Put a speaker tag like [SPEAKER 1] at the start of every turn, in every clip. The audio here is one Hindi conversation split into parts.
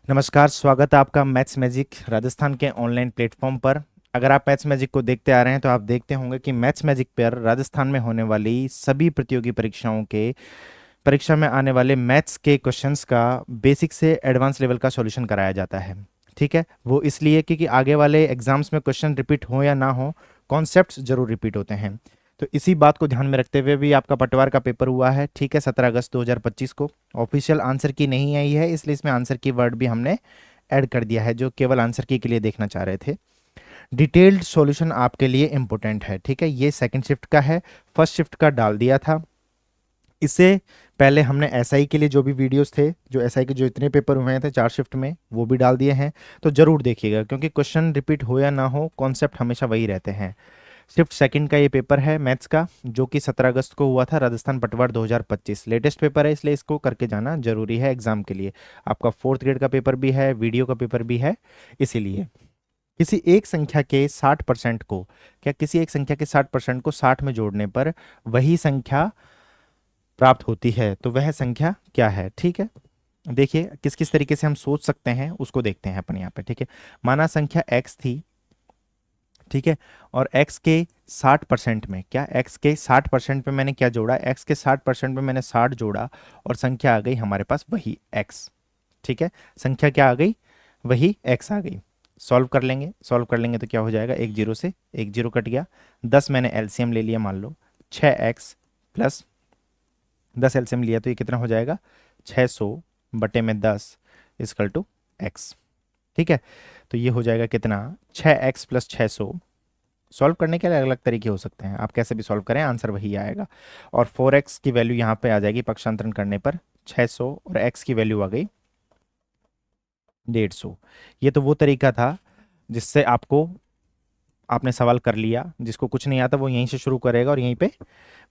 [SPEAKER 1] नमस्कार, स्वागत है आपका मैथ्स मैजिक राजस्थान के ऑनलाइन प्लेटफॉर्म पर। अगर आप मैथ्स मैजिक को देखते आ रहे हैं तो आप देखते होंगे कि मैथ्स मैजिक पर राजस्थान में होने वाली सभी प्रतियोगी परीक्षाओं के परीक्षा में आने वाले मैथ्स के क्वेश्चंस का बेसिक से एडवांस लेवल का सॉल्यूशन कराया जाता है। ठीक है, वो इसलिए क्योंकि आगे वाले एग्जाम्स में क्वेश्चन रिपीट हो या ना हो, कॉन्सेप्ट्स जरूर रिपीट होते हैं। तो इसी बात को ध्यान में रखते हुए भी आपका पटवार का पेपर हुआ है, ठीक है, 17 अगस्त 2025 को। ऑफिशियल आंसर की नहीं आई है, इसलिए इसमें आंसर की वर्ड भी हमने ऐड कर दिया है, जो केवल आंसर की के लिए देखना चाह रहे थे। डिटेल्ड सॉल्यूशन आपके लिए इंपॉर्टेंट है, ठीक है। ये सेकंड शिफ्ट का है, फर्स्ट शिफ्ट का डाल दिया था। इससे पहले हमने एसआई के लिए जो भी वीडियोस थे, जो एसआई के जो इतने पेपर हुए थे 4 शिफ्ट में, वो भी डाल दिए हैं। तो जरूर देखिएगा, क्योंकि क्वेश्चन रिपीट हो या ना हो, कॉन्सेप्ट हमेशा वही रहते हैं। शिफ्ट सेकंड का ये पेपर है मैथ्स का, जो कि 17 अगस्त को हुआ था, राजस्थान पटवार 2025। लेटेस्ट पेपर है, इसलिए इसको करके जाना जरूरी है एग्जाम के लिए। आपका फोर्थ ग्रेड का पेपर भी है, वीडियो का पेपर भी है। इसीलिए किसी एक संख्या के 60% को, क्या किसी एक संख्या के 60% को 60 में जोड़ने पर वही संख्या प्राप्त होती है, तो वह संख्या क्या है? ठीक है, देखिए किस किस तरीके से हम सोच सकते हैं उसको देखते हैं अपन यहाँ पे। ठीक है, माना संख्या x थी, ठीक है, और x के 60% में, क्या x के 60% पे मैंने क्या जोड़ा, x के 60% में मैंने 60 जोड़ा, और संख्या आ गई हमारे पास वही x। ठीक है, संख्या क्या आ गई, वही x आ गई। सॉल्व कर लेंगे तो क्या हो जाएगा, एक जीरो से एक जीरो कट गया। 10 मैंने एलसीएम ले लिया, मान लो 6x प्लस 10 एलसीएम लिया, तो ये कितना हो जाएगा, 600/10 इजकल टू x। ठीक है, तो ये हो जाएगा कितना, 6x प्लस 600। सॉल्व करने के लिए अलग अलग तरीके हो सकते हैं, आप कैसे भी सॉल्व करें आंसर वही आएगा। और 4x की वैल्यू यहाँ पे आ जाएगी पक्षांतरण करने पर 600, और x की वैल्यू आ गई 150। ये तो वो तरीका था जिससे आपको, आपने सवाल कर लिया, जिसको कुछ नहीं आता वो यहीं से शुरू करेगा और यहीं पे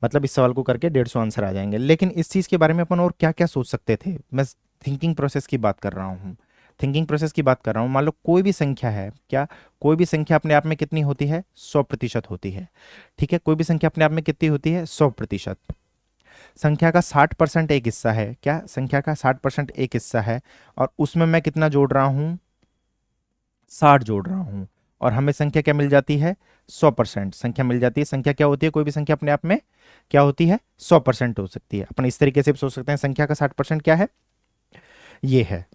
[SPEAKER 1] मतलब इस सवाल को करके 150 आंसर आ जाएंगे। लेकिन इस चीज़ के बारे में अपन और क्या क्या सोच सकते थे, मैं थिंकिंग प्रोसेस की बात कर रहा हूँ। थिंकिंग प्रोसेस की बात कर रहा हूँ। मान लो कोई भी संख्या है, क्या कोई भी संख्या अपने आप में कितनी होती है, 100% होती है। ठीक है, कोई भी संख्या अपने आप में कितनी होती है, 100%। संख्या का 60% एक हिस्सा है, क्या संख्या का 60% एक हिस्सा है, और उसमें मैं कितना जोड़ रहा हूँ, 60 जोड़ रहा हूँ, और हमें संख्या क्या मिल जाती है, 100% संख्या मिल जाती है। संख्या क्या होती है, कोई भी संख्या अपने आप में क्या होती है, 100% हो सकती है। अपन इस तरीके से भी सोच सकते हैं, संख्या का 60% क्या है, ये है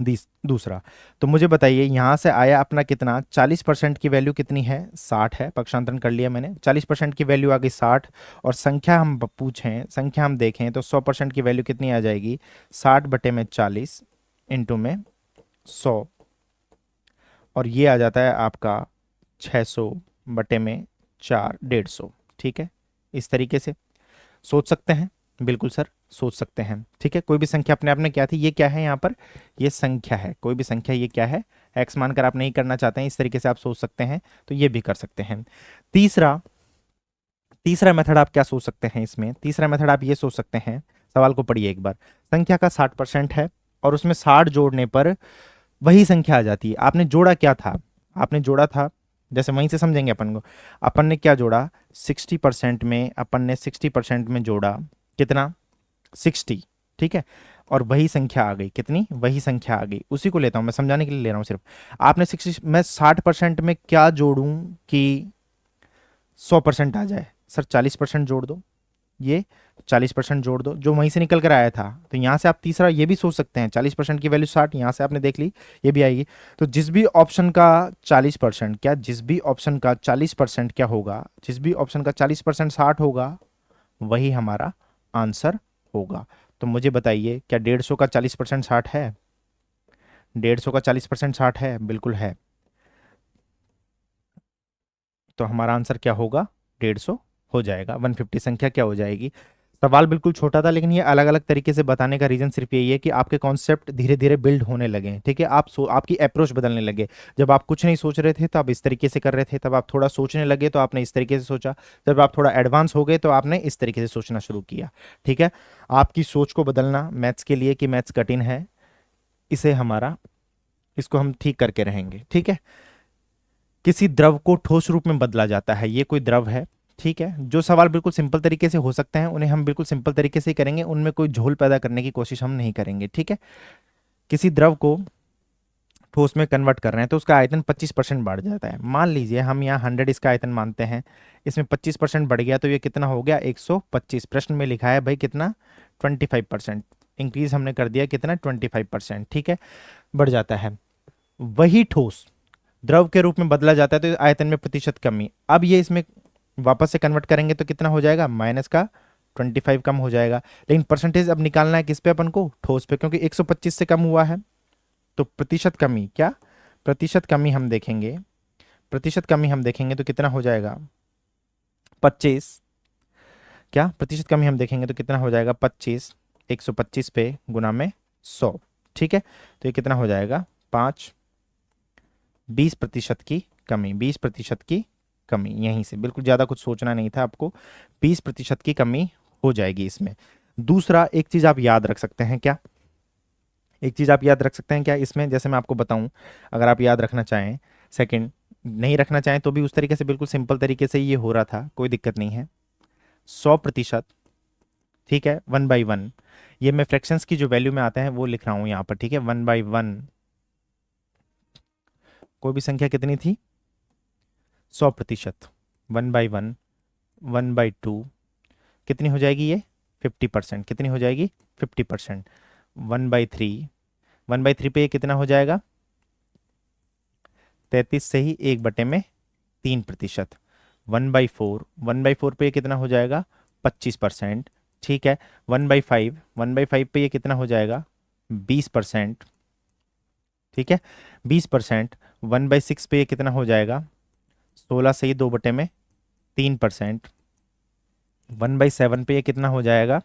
[SPEAKER 1] दूसरा। तो मुझे बताइए, यहां से आया अपना कितना, 40% की वैल्यू कितनी है, 60 है, पक्षांतरण कर लिया मैंने, 40% की वैल्यू आ गई 60। और संख्या हम पूछें, संख्या हम देखें तो 100% की वैल्यू कितनी आ जाएगी, 60/40 इंटू में 100, और ये आ जाता है आपका 600/4 150। ठीक है, इस तरीके से सोच सकते हैं, बिल्कुल सर सोच सकते हैं। ठीक है, कोई भी संख्या अपने आप में क्या थी, ये क्या है यहाँ पर, ये संख्या है, कोई भी संख्या ये क्या है, एक्स मानकर आप नहीं करना चाहते हैं, इस तरीके से आप सोच सकते हैं, तो ये भी कर सकते हैं। तीसरा तीसरा मेथड आप क्या सोच सकते हैं इसमें, तीसरा मेथड आप ये सोच सकते हैं, सवाल को पढ़िए एक बार। संख्या का 60% है, और उसमें 60 जोड़ने पर वही संख्या आ जाती है। आपने जोड़ा क्या था, आपने जोड़ा था, जैसे वहीं से समझेंगे अपन को, अपन ने क्या जोड़ा, 60% में, अपन ने 60% में जोड़ा कितना, 60। ठीक है, और वही संख्या आ गई कितनी, वही संख्या आ गई, उसी को लेता हूं मैं, समझाने के लिए ले रहा हूं सिर्फ। आपने 60, मैं 60% में क्या जोड़ूं कि 100% आ जाए, सर 40% जोड़ दो, ये 40% जोड़ दो, जो वहीं से निकल कर आया था। तो यहां से आप तीसरा ये भी सोच सकते हैं, 40% की वैल्यू 60, यहां से आपने देख ली, ये भी आएगी। तो जिस भी ऑप्शन का 40%, क्या जिस भी ऑप्शन का 40% क्या होगा, जिस भी ऑप्शन का 40% 60 होगा, वही हमारा आंसर होगा। तो मुझे बताइए, क्या 150 का 40% 60 है, 150 का 40% 60 है, बिल्कुल है। तो हमारा आंसर क्या होगा, 150 हो जाएगा, 150 संख्या क्या हो जाएगी। सवाल बिल्कुल छोटा था, लेकिन ये अलग अलग तरीके से बताने का रीजन सिर्फ यही है कि आपके कॉन्सेप्ट धीरे धीरे बिल्ड होने लगे। ठीक है, आपकी अप्रोच बदलने लगे। जब आप कुछ नहीं सोच रहे थे तो आप इस तरीके से कर रहे थे, तब आप थोड़ा सोचने लगे तो आपने इस तरीके से सोचा, जब आप थोड़ा एडवांस हो गए तो आपने इस तरीके से सोचना शुरू किया। ठीक है, आपकी सोच को बदलना मैथ्स के लिए, कि मैथ्स कठिन है, इसे हमारा, इसको हम ठीक करके रहेंगे। ठीक है, किसी द्रव को ठोस रूप में बदला जाता है, ये कोई द्रव है। ठीक है, जो सवाल बिल्कुल सिंपल तरीके से हो सकते हैं उन्हें हम बिल्कुल सिंपल तरीके से ही करेंगे, उनमें कोई झोल पैदा करने की कोशिश हम नहीं करेंगे। ठीक है, किसी द्रव को ठोस में कन्वर्ट कर रहे हैं तो उसका आयतन 25% बढ़ जाता है। मान लीजिए हम यहाँ 100 इसका आयतन मानते हैं, इसमें 25% बढ़ गया तो ये कितना हो गया 125। प्रश्न में लिखा है भाई कितना 25%, इंक्रीज हमने कर दिया कितना 25%, ठीक है, बढ़ जाता है। वही ठोस द्रव के रूप में बदला जाता है तो आयतन में प्रतिशत कमी। अब ये इसमें वापस से कन्वर्ट करेंगे तो कितना हो जाएगा माइनस का 25 कम हो जाएगा। लेकिन परसेंटेज अब निकालना है किस पे अपन को, ठोस पे, क्योंकि 125 से कम हुआ है तो प्रतिशत कमी, क्या प्रतिशत कमी हम देखेंगे, प्रतिशत कमी हम देखेंगे तो कितना हो जाएगा 25, क्या प्रतिशत कमी हम देखेंगे तो कितना हो जाएगा 25, 125 पे गुना में 100, ठीक है, तो ये कितना हो जाएगा 5, 20% की कमी, 20% की कमी। यहीं से बिल्कुल ज़्यादा कुछ सोचना नहीं था आपको, 20% की कमी हो जाएगी इसमें। दूसरा एक चीज़ आप याद रख सकते हैं, क्या एक चीज़ आप याद रख सकते हैं क्या इसमें, जैसे मैं आपको बताऊं, अगर आप याद रखना चाहें, सेकंड नहीं रखना चाहें तो भी उस तरीके से बिल्कुल सिंपल तरीके से ये हो रहा था, कोई दिक्कत नहीं है। 100%, ठीक है, 1/1, ये मैं फ्रैक्शंस की जो वैल्यू में आते हैं वो लिख रहा हूँ यहाँ पर, ठीक है, 1/1, कोई भी संख्या कितनी थी 100%, 1/1, 1/2, कितनी हो जाएगी ये 50%, कितनी हो जाएगी 50%, 1/3, 1/3 पे ये कितना हो जाएगा 33 से ही 1/3%, 1/4, 1/4 पे ये कितना हो जाएगा 25%, ठीक है, 1/5, 1/5 पे ये कितना हो जाएगा 20%, ठीक है, 20%, 1/6 पे ये कितना हो जाएगा 16 से ही 2/3%, 1/7 पे ये कितना हो जाएगा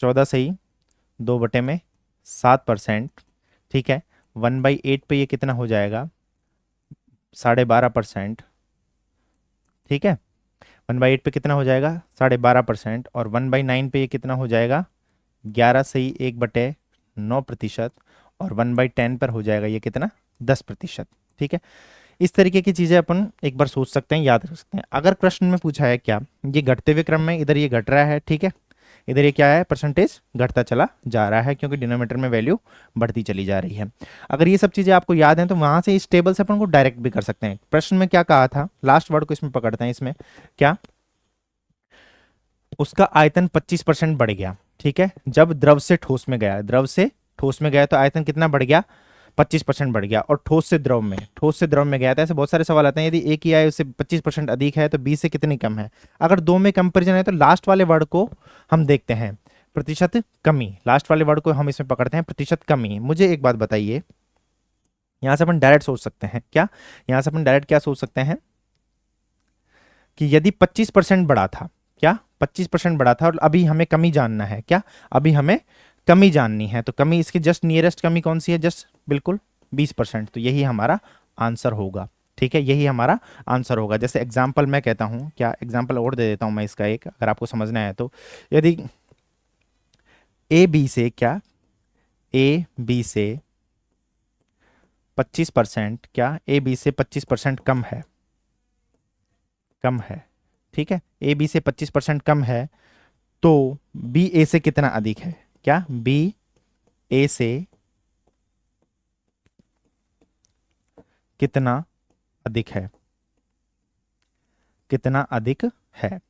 [SPEAKER 1] 14 से ही 2/7%, ठीक है, 1/8 पे ये कितना हो जाएगा 12.5%, ठीक है, 1/8 पे कितना हो जाएगा 12.5%, और 1/9 पे ये कितना हो जाएगा 11 से ही 1/9%, और 1/10 पर हो जाएगा ये कितना 10%, ठीक है। इस तरीके की चीज़ें अपन एक बार सोच सकते हैं, याद रख सकते हैं। अगर प्रश्न में पूछा है क्या ये घटते हुए क्रम में, इधर ये घट रहा है, ठीक है, इधर ये क्या है परसेंटेज घटता चला जा रहा है क्योंकि डिनोमिनेटर में वैल्यू बढ़ती चली जा रही है। अगर ये सब चीज़ें आपको याद हैं तो वहाँ से इस टेबल से अपन को डायरेक्ट भी कर सकते हैं। प्रश्न में क्या कहा था, लास्ट वर्ड को इसमें पकड़ते हैं, इसमें क्या, उसका आयतन 25% बढ़ गया, ठीक है, जब द्रव से ठोस में गया, द्रव से ठोस में गया तो आयतन कितना बढ़ गया 25% बढ़ गया, और ठोस से द्रव में, ठोस से द्रव में गया था। ऐसे बहुत सारे सवाल आते हैं, यदि एक ही आय उससे 25% अधिक है तो 20 से कितनी कम है। अगर दो में कंपेरिजन है तो लास्ट वाले वर्ड को हम देखते हैं प्रतिशत कमी, लास्ट वाले वर्ड को हम इसमें पकड़ते हैं प्रतिशत कमी। मुझे एक बात बताइए, यहां से अपन डायरेक्ट सोच सकते हैं क्या, यहां से अपन डायरेक्ट क्या सोच सकते हैं कि यदि 25% बढ़ा था, क्या 25% बढ़ा था और अभी हमें कमी जानना है, क्या अभी हमें कमी जाननी है, तो कमी इसकी जस्ट नियरेस्ट कमी कौन सी है, जस्ट बिल्कुल 20%, तो यही हमारा आंसर होगा, ठीक है, यही हमारा आंसर होगा। जैसे एग्जाम्पल मैं कहता हूं, क्या एग्जाम्पल और दे देता हूं मैं इसका एक, अगर आपको समझना है तो, यदि ए बी से, क्या ए बी से 25%, क्या ए बी से 25% कम है, कम है, ठीक है, ए बी से 25% कम है, तो बी ए से कितना अधिक है, क्या बी ए से कितना अधिक है, कितना अधिक है,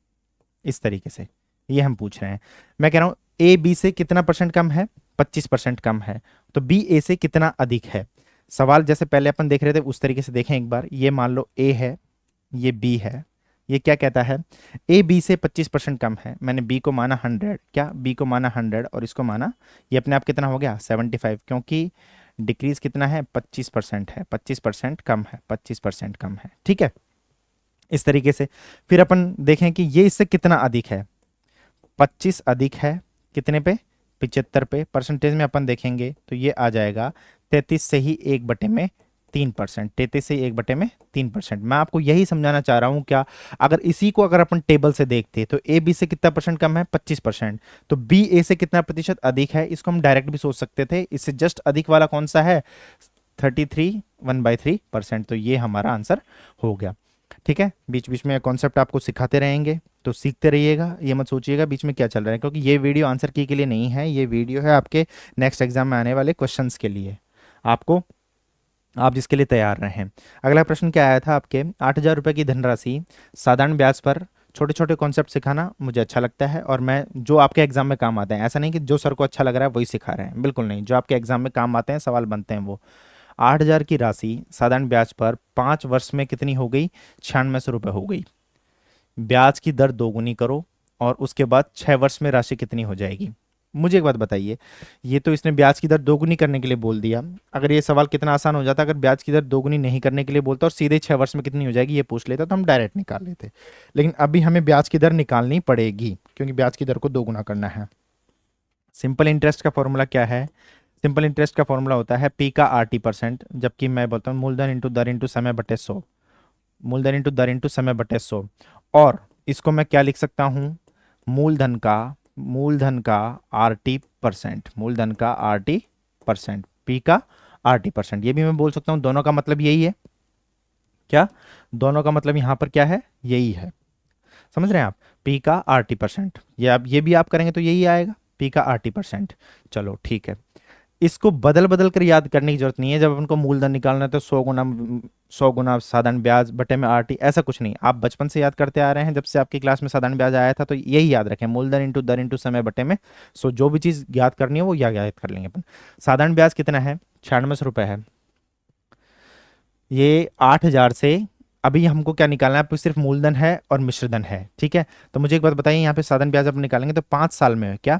[SPEAKER 1] इस तरीके से ये हम पूछ रहे हैं। मैं कह रहा हूं ए बी से कितना परसेंट कम है, 25% कम है, तो बी ए से कितना अधिक है। सवाल जैसे पहले अपन देख रहे थे उस तरीके से देखें एक बार, ये मान लो ए है, ये बी है, ये क्या कहता है ए बी से 25% कम है, मैंने बी को माना 100, क्या बी को माना 100 और इसको माना, ये अपने आप कितना हो गया 75, क्योंकि डिक्रीज कितना है 25% है, 25% कम है, 25% कम है, ठीक है। इस तरीके से फिर अपन देखें कि ये इससे कितना अधिक है, 25 अधिक है कितने पे 75 पे, परसेंटेज में अपन देखेंगे तो ये आ जाएगा 33 से ही 1/3%, 33 से 1/3%। मैं आपको यही समझाना चाह रहा हूं, क्या अगर इसी को अगर अपन टेबल से देखते तो ए बी से कितना परसेंट कम है 25%, तो बी ए से कितना प्रतिशत अधिक है, इसको हम डायरेक्ट भी सोच सकते थे, इससे जस्ट अधिक वाला कौन सा है 33, 1/3%, तो ये हमारा आंसर हो गया। ठीक है, बीच बीच में कॉन्सेप्ट आपको सिखाते रहेंगे, तो सीखते रहिएगा, ये मत सोचिएगा बीच में क्या चल रहा है, क्योंकि ये वीडियो आंसर की के लिए नहीं है, ये वीडियो है आपके नेक्स्ट एग्जाम में आने वाले क्वेश्चंस के लिए, आपको, आप जिसके लिए तैयार रहें। अगला प्रश्न क्या आया था आपके, 8,000 रुपये की धनराशि साधारण ब्याज पर, छोटे छोटे कॉन्सेप्ट सिखाना मुझे अच्छा लगता है, और मैं जो आपके एग्जाम में काम आते हैं, ऐसा नहीं कि जो सर को अच्छा लग रहा है वही सिखा रहे हैं, बिल्कुल नहीं, जो आपके एग्जाम में काम आते हैं, सवाल बनते हैं वो। 8,000 की राशि साधारण ब्याज पर 5 वर्ष में कितनी हो गई, 9600 रुपये हो गई। ब्याज की दर दोगुनी करो, और उसके बाद 6 वर्ष में राशि कितनी हो जाएगी। मुझे एक बात बताइए, ये तो इसने ब्याज की दर दोगुनी करने के लिए बोल दिया, अगर ये सवाल कितना आसान हो जाता, अगर ब्याज की दर दोगुनी नहीं करने के लिए बोलता और सीधे 6 वर्ष में कितनी हो जाएगी ये पूछ लेता, तो हम डायरेक्ट निकाल लेते। लेकिन अभी हमें ब्याज की दर निकालनी पड़ेगी, क्योंकि ब्याज की दर को दोगुना करना है। सिंपल इंटरेस्ट का फॉर्मूला क्या है, सिंपल इंटरेस्ट का फॉर्मूला होता है पी का RT%, जबकि मैं बोलता हूँ मूलधन इंटू दर इंटू समय बटे 100, मूलधन इंटू दर इंटू समय बटे 100। और इसको मैं क्या लिख सकता हूँ, मूलधन का RT%, मूलधन का RT%, पी का RT%, ये भी मैं बोल सकता हूँ, दोनों का मतलब यही है। क्या, दोनों का मतलब यहाँ पर क्या है, यही है, समझ रहे हैं आप, पी का RT%, ये आप ये भी आप करेंगे तो यही आएगा, पी का RT%। चलो ठीक है, इसको बदल बदल कर याद करने की जरूरत नहीं है, जब उनको मूलधन निकालना है तो 100 गुना साधारण ब्याज बटे में RT, ऐसा कुछ नहीं, आप बचपन से याद करते आ रहे हैं, जब से आपकी क्लास में साधारण ब्याज आया था, तो यही याद रखें, मूलधन इंटू दर इंटू समय बटे में। सो जो भी चीज़ याद करनी है वो याद कर लेंगे अपन। साधारण ब्याज कितना है, 9600 रुपये है, ये 8,000 से, अभी हमको क्या निकालना है, सिर्फ मूलधन है और मिश्रधन है, ठीक है। तो मुझे एक बात बताइए, यहाँ पे साधारण ब्याज अपन निकालेंगे तो 5 साल में क्या,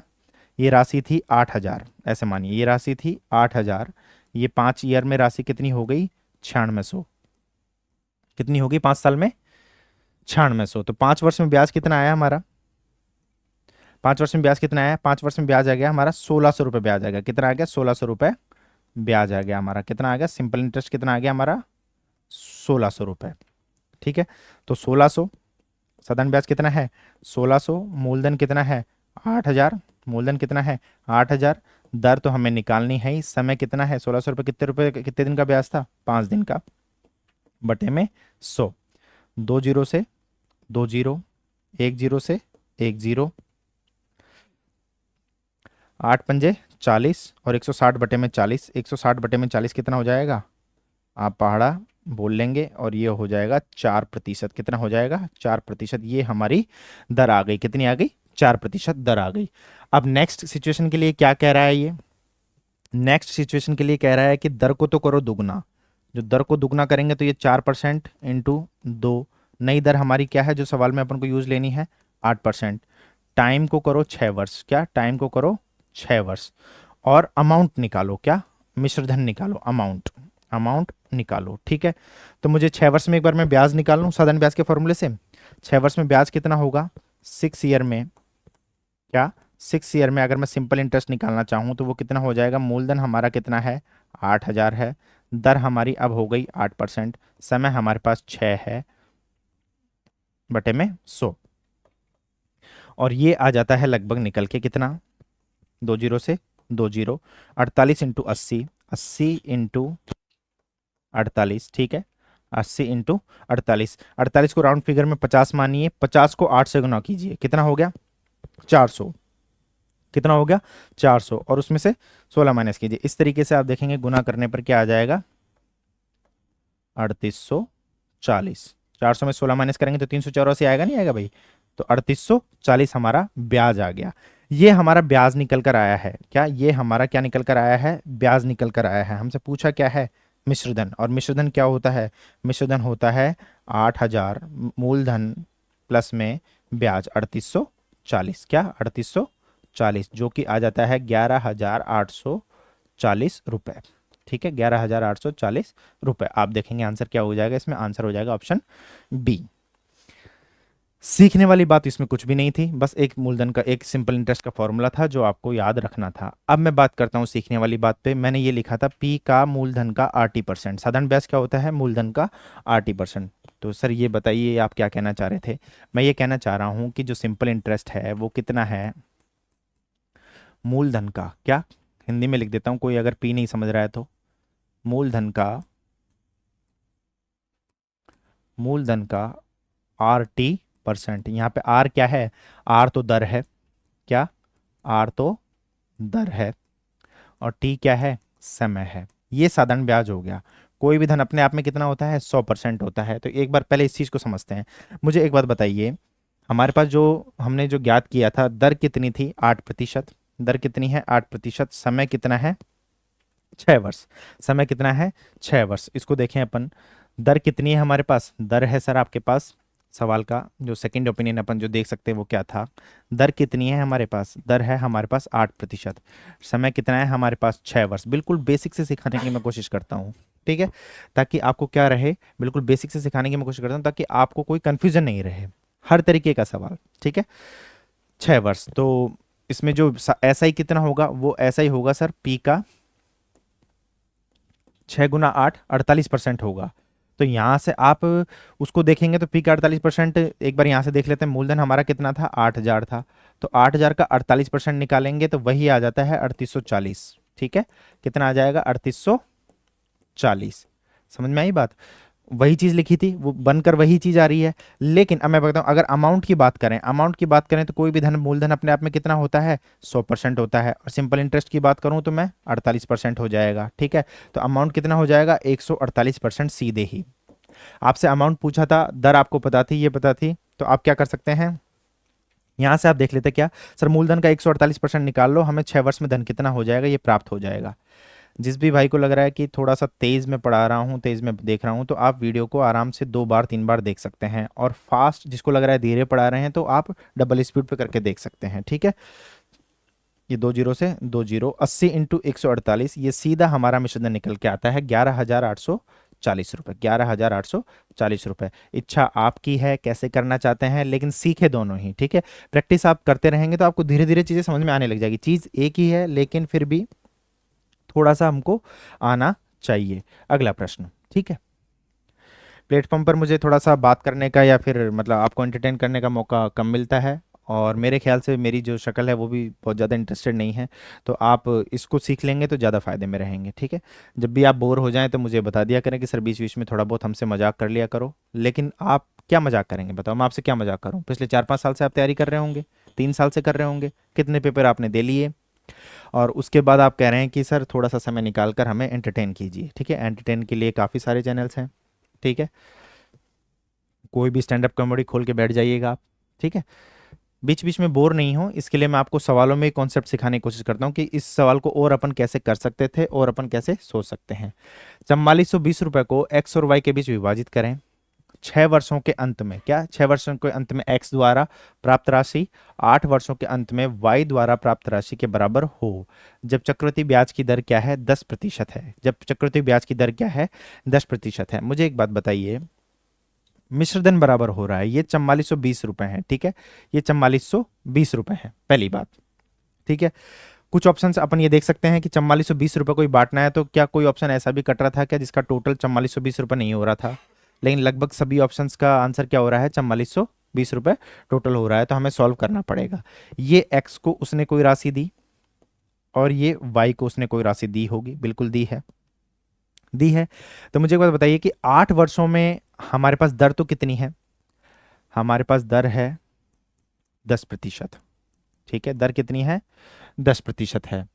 [SPEAKER 1] ये राशि थी 8,000, ऐसे मानिए ये राशि थी 8,000, ये 5 ईयर में राशि कितनी हो गई, 9600, कितनी होगी 5 साल में, 9600। तो 5 वर्ष में ब्याज कितना आया हमारा, 5 वर्ष में ब्याज कितना आया, 5 वर्ष में ब्याज आ गया हमारा 1,600 रुपये, ब्याज आ गया, कितना आ गया, 1,600 रुपये ब्याज आ गया हमारा, कितना आ गया, सिंपल इंटरेस्ट कितना आ गया हमारा, 1,600 रुपये, ठीक है। तो 1,600, साधारण ब्याज कितना है 1,600, मूलधन कितना है 8,000, मूलधन कितना है 8,000, दर तो हमें निकालनी है ही, समय कितना है 1,600 रुपये, कितने दिन का ब्याज था, 5 दिन का, बटे में 100, 2 जीरो से 2 जीरो, 1 जीरो से 1 जीरो, 8 पंजे 40, और 160 बटे में 40, 160 बटे में 40 कितना हो जाएगा, आप पहाड़ा बोल लेंगे, और ये हो जाएगा 4%, कितना हो जाएगा 4%, ये हमारी दर आ गई, कितनी आ गई, 4% दर आ गई। अब नेक्स्ट सिचुएशन के लिए क्या कह रहा है ये, नेक्स्ट सिचुएशन के लिए कह रहा है कि दर को तो करो दुगना, जो दर को दुगना करेंगे तो ये 4% इंटू 2, नई दर हमारी क्या है जो सवाल में अपन को यूज लेनी है, 8%, टाइम को करो 6 वर्ष, क्या टाइम को करो 6 वर्ष, और अमाउंट निकालो, क्या मिश्रधन निकालो, अमाउंट, अमाउंट निकालो, ठीक है। तो मुझे 6 वर्ष में एक बार मैं ब्याज निकाल लूँ साधारण ब्याज के फॉर्मूले से, 6 वर्ष में ब्याज कितना होगा, 6 ईयर में, क्या 6 ईयर में अगर मैं सिंपल इंटरेस्ट निकालना चाहूँ तो वो कितना हो जाएगा, मूलधन हमारा कितना है 8,000 है, दर हमारी अब हो गई 8%, समय हमारे पास 6 है, बटे में 100, और ये आ जाता है लगभग निकल के कितना, 2 जीरो से 2 जीरो, 48 इंटू 80, 80 इंटू 48, ठीक है, 80 इंटू 48, 48 को राउंड फिगर में 50 मानिए, 50 को 8 से गुना कीजिए, कितना हो गया 400, कितना हो गया 400, और उसमें से 16 माइनस कीजिए, इस तरीके से आप देखेंगे गुना करने पर क्या आ जाएगा, 3840, 400 में 16 माइनस करेंगे तो 384 आएगा, नहीं आएगा भाई, तो 3840 हमारा ब्याज आ गया। ये हमारा ब्याज निकल कर आया है, क्या ये हमारा क्या निकल कर आया है, ब्याज निकल कर आया है। हमसे पूछा क्या है, मिश्रधन, और मिश्रधन क्या होता है, मिश्रधन होता है 8,000 मूलधन प्लस में ब्याज 3840, क्या 3840, जो कि आ जाता है 11,840 रुपये, ठीक है, 11,840 रुपये। आप देखेंगे आंसर क्या हो जाएगा, इसमें आंसर हो जाएगा ऑप्शन बी। सीखने वाली बात इसमें कुछ भी नहीं थी, बस एक मूलधन का एक सिंपल इंटरेस्ट का फॉर्मूला था जो आपको याद रखना था। अब मैं बात करता हूँ सीखने वाली बात पे, मैंने ये लिखा था पी का मूलधन का RT%, साधारण ब्याज क्या होता है, मूलधन का RT%। तो सर ये बताइए आप क्या कहना चाह रहे थे, मैं ये कहना चाह रहा हूँ कि जो सिंपल इंटरेस्ट है वो कितना है, मूलधन का, क्या हिंदी में लिख देता हूँ, कोई अगर पी नहीं समझ रहा है तो, मूलधन का, मूलधन का RT%। यहाँ पे आर क्या है? आर तो दर है। क्या? आर तो दर है और टी क्या है? समय है। ये साधारण ब्याज हो गया। कोई भी धन अपने आप में कितना होता है? 100% होता है। तो एक बार पहले इस चीज को समझते हैं। मुझे एक बात बताइए, हमारे पास जो हमने जो ज्ञात किया था, दर कितनी थी? 8%। दर कितनी है? 8%। समय कितना है? 6 वर्ष। समय कितना है? 6 वर्ष। इसको देखें अपन, दर कितनी है हमारे पास? दर है सर आपके पास, सवाल का जो सेकंड ओपिनियन अपन जो देख सकते हैं वो क्या था? दर कितनी है हमारे पास? दर है हमारे पास 8%। समय कितना है हमारे पास? 6 वर्ष। बिल्कुल बेसिक से सिखाने की मैं कोशिश करता हूँ, ठीक है, ताकि आपको क्या रहे, बिल्कुल बेसिक से सिखाने की मैं कोशिश करता हूँ ताकि आपको कोई कंफ्यूजन नहीं रहे, हर तरीके का सवाल, ठीक है। 6 वर्ष तो इसमें जो ऐसा ही कितना होगा? वो ऐसा ही होगा सर, पी का 6 × 8 48% होगा। तो यहाँ से आप उसको देखेंगे तो पी का 48%, एक बार यहाँ से देख लेते हैं, मूलधन हमारा कितना था? 8,000 था। तो 8,000 का 48% निकालेंगे तो वही आ जाता है 3840। ठीक है, कितना आ जाएगा? 3840। समझ में आई बात? वही चीज लिखी थी, वो बनकर वही चीज आ रही है। लेकिन अब मैं बताऊं, अगर अमाउंट की बात करें, अमाउंट की बात करें तो कोई भी धन, मूलधन अपने आप में कितना होता है? 100% होता है। और सिंपल इंटरेस्ट की बात करूं तो मैं 48% हो जाएगा। ठीक है, तो अमाउंट कितना हो जाएगा? 148% सीधे ही। आपसे अमाउंट पूछा था, दर आपको पता थी, ये पता थी, तो आप क्या कर सकते हैं, यहां से आप देख लेते क्या सर, मूलधन का 148% निकाल लो, हमें 6 वर्ष में धन कितना हो जाएगा ये प्राप्त हो जाएगा। जिस भी भाई को लग रहा है कि थोड़ा सा तेज में पढ़ा रहा हूँ, तेज में देख रहा हूँ, तो आप वीडियो को आराम से 2 बार 3 बार देख सकते हैं। और फास्ट जिसको लग रहा है धीरे पढ़ा रहे हैं तो आप डबल स्पीड पे करके देख सकते हैं। ठीक है, ये 2 जीरो से 2 जीरो, 80 × 148, ये सीधा हमारा मिश्रधन निकल के आता है 11,840 रुपये। 11,840 रुपये। इच्छा आपकी है कैसे करना चाहते हैं, लेकिन सीखे दोनों ही। ठीक है, प्रैक्टिस आप करते रहेंगे तो आपको धीरे धीरे चीज़ें समझ में आने लग जाएगी। चीज़ एक ही है लेकिन फिर भी थोड़ा सा हमको आना चाहिए। अगला प्रश्न, ठीक है। प्लेटफॉर्म पर मुझे थोड़ा सा बात करने का या फिर मतलब आपको एंटरटेन करने का मौका कम मिलता है, और मेरे ख्याल से मेरी जो शक्ल है वो भी बहुत ज़्यादा इंटरेस्टेड नहीं है। तो आप इसको सीख लेंगे तो ज़्यादा फ़ायदे में रहेंगे। ठीक है, जब भी आप बोर हो जाएं तो मुझे बता दिया करें कि सर बीच बीच में थोड़ा बहुत हमसे मजाक कर लिया करो। लेकिन आप क्या मजाक करेंगे बताओ, मैं आपसे क्या मजाक करूं? पिछले 4 5 साल से आप तैयारी कर रहे होंगे, 3 साल से कर रहे होंगे, कितने पेपर आपने दे लिए, और उसके बाद आप कह रहे हैं कि सर थोड़ा सा समय निकाल कर हमें एंटरटेन कीजिए। ठीक है, एंटरटेन के लिए काफ़ी सारे चैनल्स हैं। ठीक है, कोई भी स्टैंड अप कॉमेडी खोल के बैठ जाइएगा आप। ठीक है, बीच बीच में बोर नहीं हो, इसके लिए मैं आपको सवालों में कॉन्सेप्ट सिखाने की कोशिश करता हूँ कि इस सवाल को और अपन कैसे कर सकते थे और अपन कैसे सोच सकते हैं। 4420 रुपए को एक्स और वाई के बीच विभाजित करें 6 वर्षों के अंत में। क्या? 6 वर्षों के अंत में एक्स द्वारा प्राप्त राशि 8 वर्षों के अंत में वाई द्वारा प्राप्त राशि के बराबर हो, जब चक्रवृद्धि ब्याज की दर क्या है? 10% है। जब चक्रवृद्धि ब्याज की दर क्या है? 10% है। मुझे एक बात बताइए, मिश्रधन बराबर हो रहा है, ये 4420 रुपए है। ठीक है, ये 4420 रुपए है, पहली बात। ठीक है, कुछ ऑप्शन अपन ये देख सकते हैं कि 4420 रुपए को ही बांटना है, तो क्या कोई ऑप्शन ऐसा भी कट रहा था क्या जिसका टोटल 4420 रुपए नहीं हो रहा था? लेकिन लगभग सभी ऑप्शंस का आंसर क्या हो रहा है? 4420 रुपए टोटल हो रहा है। तो हमें सॉल्व करना पड़ेगा। ये एक्स को उसने कोई राशि दी और ये वाई को उसने कोई राशि दी होगी, बिल्कुल दी है, दी है। तो मुझे एक बात बताइए कि 8 वर्षों में हमारे पास दर तो कितनी है? हमारे पास दर है 10%। ठीक है, दर कितनी है? 10% है।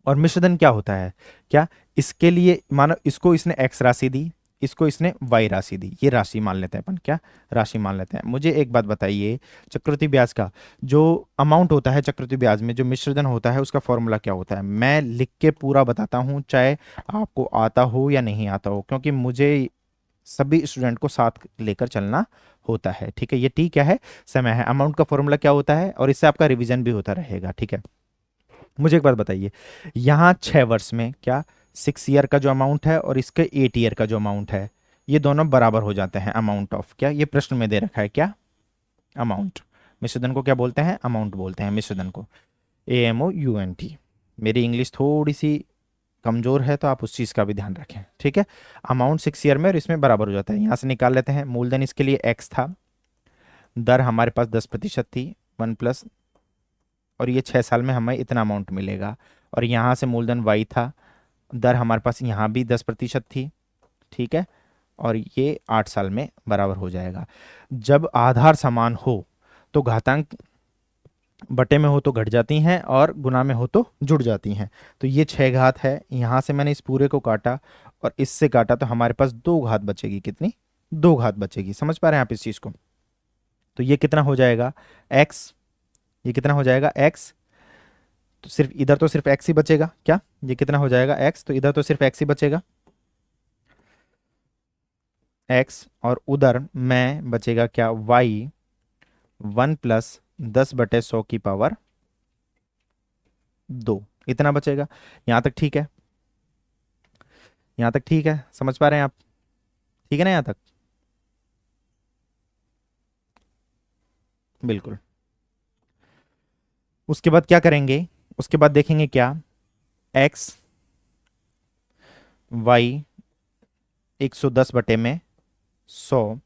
[SPEAKER 1] और मिश्रधन क्या होता है? क्या? इसके लिए मानो इसको इसने एक्स राशि दी, इसको इसने वाई राशि दी, ये राशि मान लेते हैं अपन। क्या? राशि मान लेते हैं। मुझे एक बात बताइए, चक्रवृद्धि ब्याज का जो अमाउंट होता है, चक्रवृद्धि ब्याज में जो मिश्रधन होता है उसका फॉर्मूला क्या होता है? मैं लिख के पूरा बताता हूँ, चाहे आपको आता हो या नहीं आता हो, क्योंकि मुझे सभी स्टूडेंट को साथ लेकर चलना होता है। ठीक है, ये टी क्या है? समय है। अमाउंट का फॉर्मूला क्या होता है? और इससे आपका रिवीजन भी होता रहेगा। ठीक है, मुझे एक बात बताइए, यहाँ 6 वर्ष में क्या 6 ईयर का जो अमाउंट है और इसके 8 ईयर का जो अमाउंट है, ये दोनों बराबर हो जाते हैं अमाउंट ऑफ। क्या? ये प्रश्न में दे रखा है क्या? अमाउंट। मिश्रधन को क्या बोलते हैं? अमाउंट बोलते हैं मिश्रधन को, AMOUNT। मेरी इंग्लिश थोड़ी सी कमजोर है तो आप उस चीज़ का भी ध्यान रखें। ठीक है, अमाउंट 6 ईयर में और इसमें बराबर हो जाता है। यहाँ से निकाल लेते हैं, मूलधन इसके लिए एक्स था, दर हमारे पास 10% थी, 1+, और ये 6 साल में हमें इतना अमाउंट मिलेगा। और यहाँ से मूलधन वाई था, दर हमारे पास यहाँ भी 10% थी। ठीक है, और ये 8 साल में बराबर हो जाएगा। जब आधार समान हो तो घातांक बटे में हो तो घट जाती हैं और गुना में हो तो जुड़ जाती हैं। तो ये 6 घात है, यहाँ से मैंने इस पूरे को काटा और इससे काटा तो हमारे पास 2 घात बचेगी। कितनी? 2 घात बचेगी। समझ पा रहे हैं आप इस चीज़ को? तो ये कितना हो जाएगा? x। ये कितना हो जाएगा? x। तो सिर्फ इधर तो सिर्फ x ही बचेगा क्या? ये कितना हो जाएगा? x। तो इधर तो सिर्फ x ही बचेगा, x, और उधर में बचेगा क्या? y। 1+10/100 की पावर 2, इतना बचेगा। यहां तक ठीक है? यहां तक ठीक है? समझ पा रहे हैं आप? ठीक है ना यहां तक? बिल्कुल। उसके बाद क्या करेंगे? उसके बाद देखेंगे क्या? x y 110/100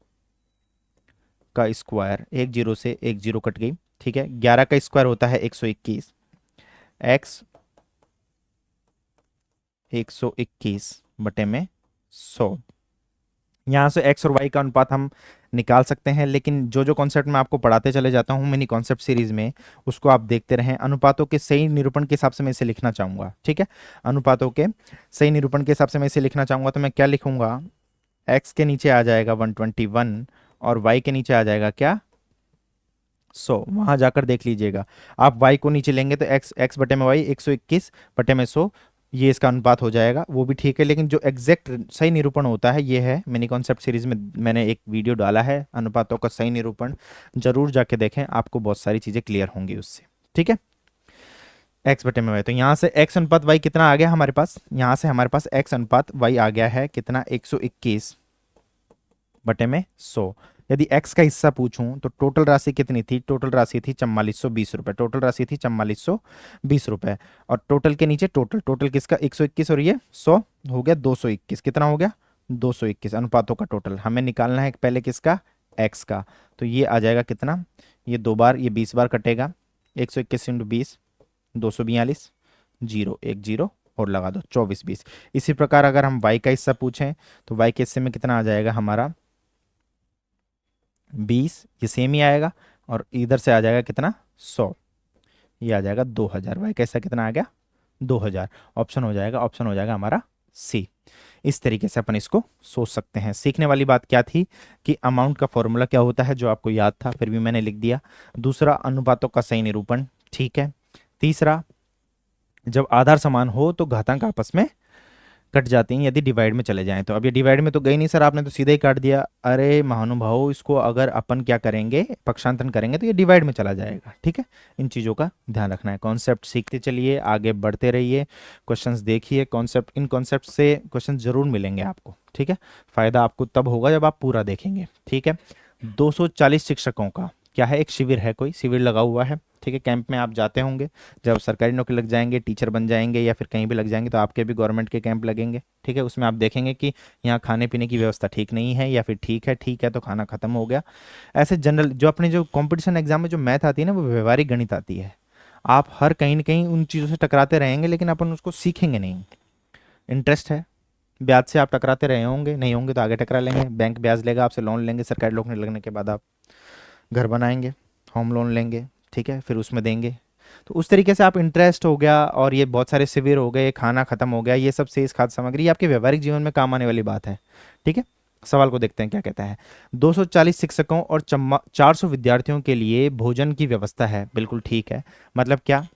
[SPEAKER 1] का स्क्वायर, एक जीरो से एक जीरो कट गई, ठीक है। 11 का स्क्वायर होता है 121, x 121/100। यहाँ से x और y का अनुपात हम निकाल सकते हैं, लेकिन जो जो कॉन्सेप्ट मैं आपको पढ़ाते चले जाता हूँ मिनी कॉन्सेप्ट सीरीज में, उसको आप देखते रहें। अनुपातों के सही निरूपण के हिसाब से मैं इसे लिखना चाहूँगा, ठीक है। अनुपातों के सही निरूपण के हिसाब से मैं इसे लिखना चाहूँगा, तो मैं क्या लिखूंगा? x के नीचे आ जाएगा 121 और y के नीचे आ जाएगा क्या? 100। वहां जाकर देख लीजिएगा। आप y को नीचे लेंगे तो x बटे में y 121/100, ये इसका अनुपात हो जाएगा, वो भी ठीक है। लेकिन जो एग्जैक्ट सही निरूपण होता है ये है, मिनी कॉन्सेप्ट सीरीज में मैंने एक वीडियो डाला है अनुपातों का सही निरूपण, जरूर जाके देखें, आपको बहुत सारी चीज़ें क्लियर होंगी उससे, ठीक है। x बटे में y, तो यहाँ से x अनुपात y कितना आ गया हमारे पास? यहाँ से हमारे पास x अनुपात y आ गया है कितना? 121/100। यदि x का हिस्सा पूछूं तो टोटल राशि कितनी थी? टोटल राशि थी 4420 रुपए। टोटल राशि थी 4420 रुपए। और टोटल के नीचे टोटल, टोटल किसका? 121 और ये 100 हो गया 221। कितना हो गया? 221। अनुपातों का टोटल हमें निकालना है पहले किसका? x का। तो ये आ जाएगा कितना? ये 2 बार, ये 20 बार कटेगा। 121 इंटू 20, 242, जीरो एक जीरो और लगा दो, 2420। इसी प्रकार अगर हम y का हिस्सा पूछें तो y के हिस्से में कितना आ जाएगा हमारा? 20, ये सेम ही आएगा। और इधर से आ जाएगा कितना? 100, ये आ जाएगा 2000। वाई कैसा कितना आ गया? 2000। ऑप्शन हो जाएगा, ऑप्शन हो जाएगा हमारा सी। इस तरीके से अपन इसको सोच सकते हैं। सीखने वाली बात क्या थी कि अमाउंट का फॉर्मूला क्या होता है, जो आपको याद था फिर भी मैंने लिख दिया। दूसरा, अनुपातों का सही निरूपण, ठीक है। तीसरा, जब आधार समान हो तो घातांक आपस में कट जाती हैं यदि डिवाइड में चले जाएं तो। अब ये डिवाइड में तो गई नहीं सर, आपने तो सीधे ही काट दिया। अरे महानुभाव, इसको अगर अपन क्या करेंगे, पक्षांतरण करेंगे तो ये डिवाइड में चला जाएगा, ठीक है। इन चीज़ों का ध्यान रखना है। कॉन्सेप्ट सीखते चलिए, आगे बढ़ते रहिए, क्वेश्चंस देखिए। कॉन्सेप्ट, इन कॉन्सेप्ट से क्वेश्चन जरूर मिलेंगे आपको, ठीक है। फायदा आपको तब होगा जब आप पूरा देखेंगे, ठीक है। 240 शिक्षकों का क्या है? एक शिविर है, कोई शिविर लगा हुआ है, ठीक है। कैंप में आप जाते होंगे, जब सरकारी नौकरी लग जाएंगे, टीचर बन जाएंगे या फिर कहीं भी लग जाएंगे तो आपके भी गवर्नमेंट के कैंप लगेंगे, ठीक है। उसमें आप देखेंगे कि यहाँ खाने पीने की व्यवस्था ठीक नहीं है या फिर ठीक है तो खाना खत्म हो गया। ऐसे जनरल जो अपने जो कंपटीशन एग्जाम में जो मैथ आती है ना, वो व्यवहारिक गणित आती है। आप हर कहीं ना कहीं उन चीज़ों से टकराते रहेंगे, लेकिन अपन उसको सीखेंगे नहीं। इंटरेस्ट है, ब्याज से आप टकराते रहे होंगे, नहीं होंगे तो आगे टकरा लेंगे। बैंक ब्याज लेगा, आपसे लोन लेंगे, सरकारी नौकरी लगने के बाद आप घर बनाएंगे, होम लोन लेंगे, ठीक है, फिर उसमें देंगे। तो उस तरीके से आप इंटरेस्ट हो गया, और ये बहुत सारे शिविर हो गए, खाना खत्म हो गया, ये सब शेष खाद्य सामग्री आपके व्यवहारिक जीवन में काम आने वाली बात है, ठीक है। सवाल को देखते हैं क्या कहता है। 240 शिक्षकों और 400 विद्यार्थियों के लिए भोजन की व्यवस्था है। बिल्कुल ठीक है। मतलब क्या?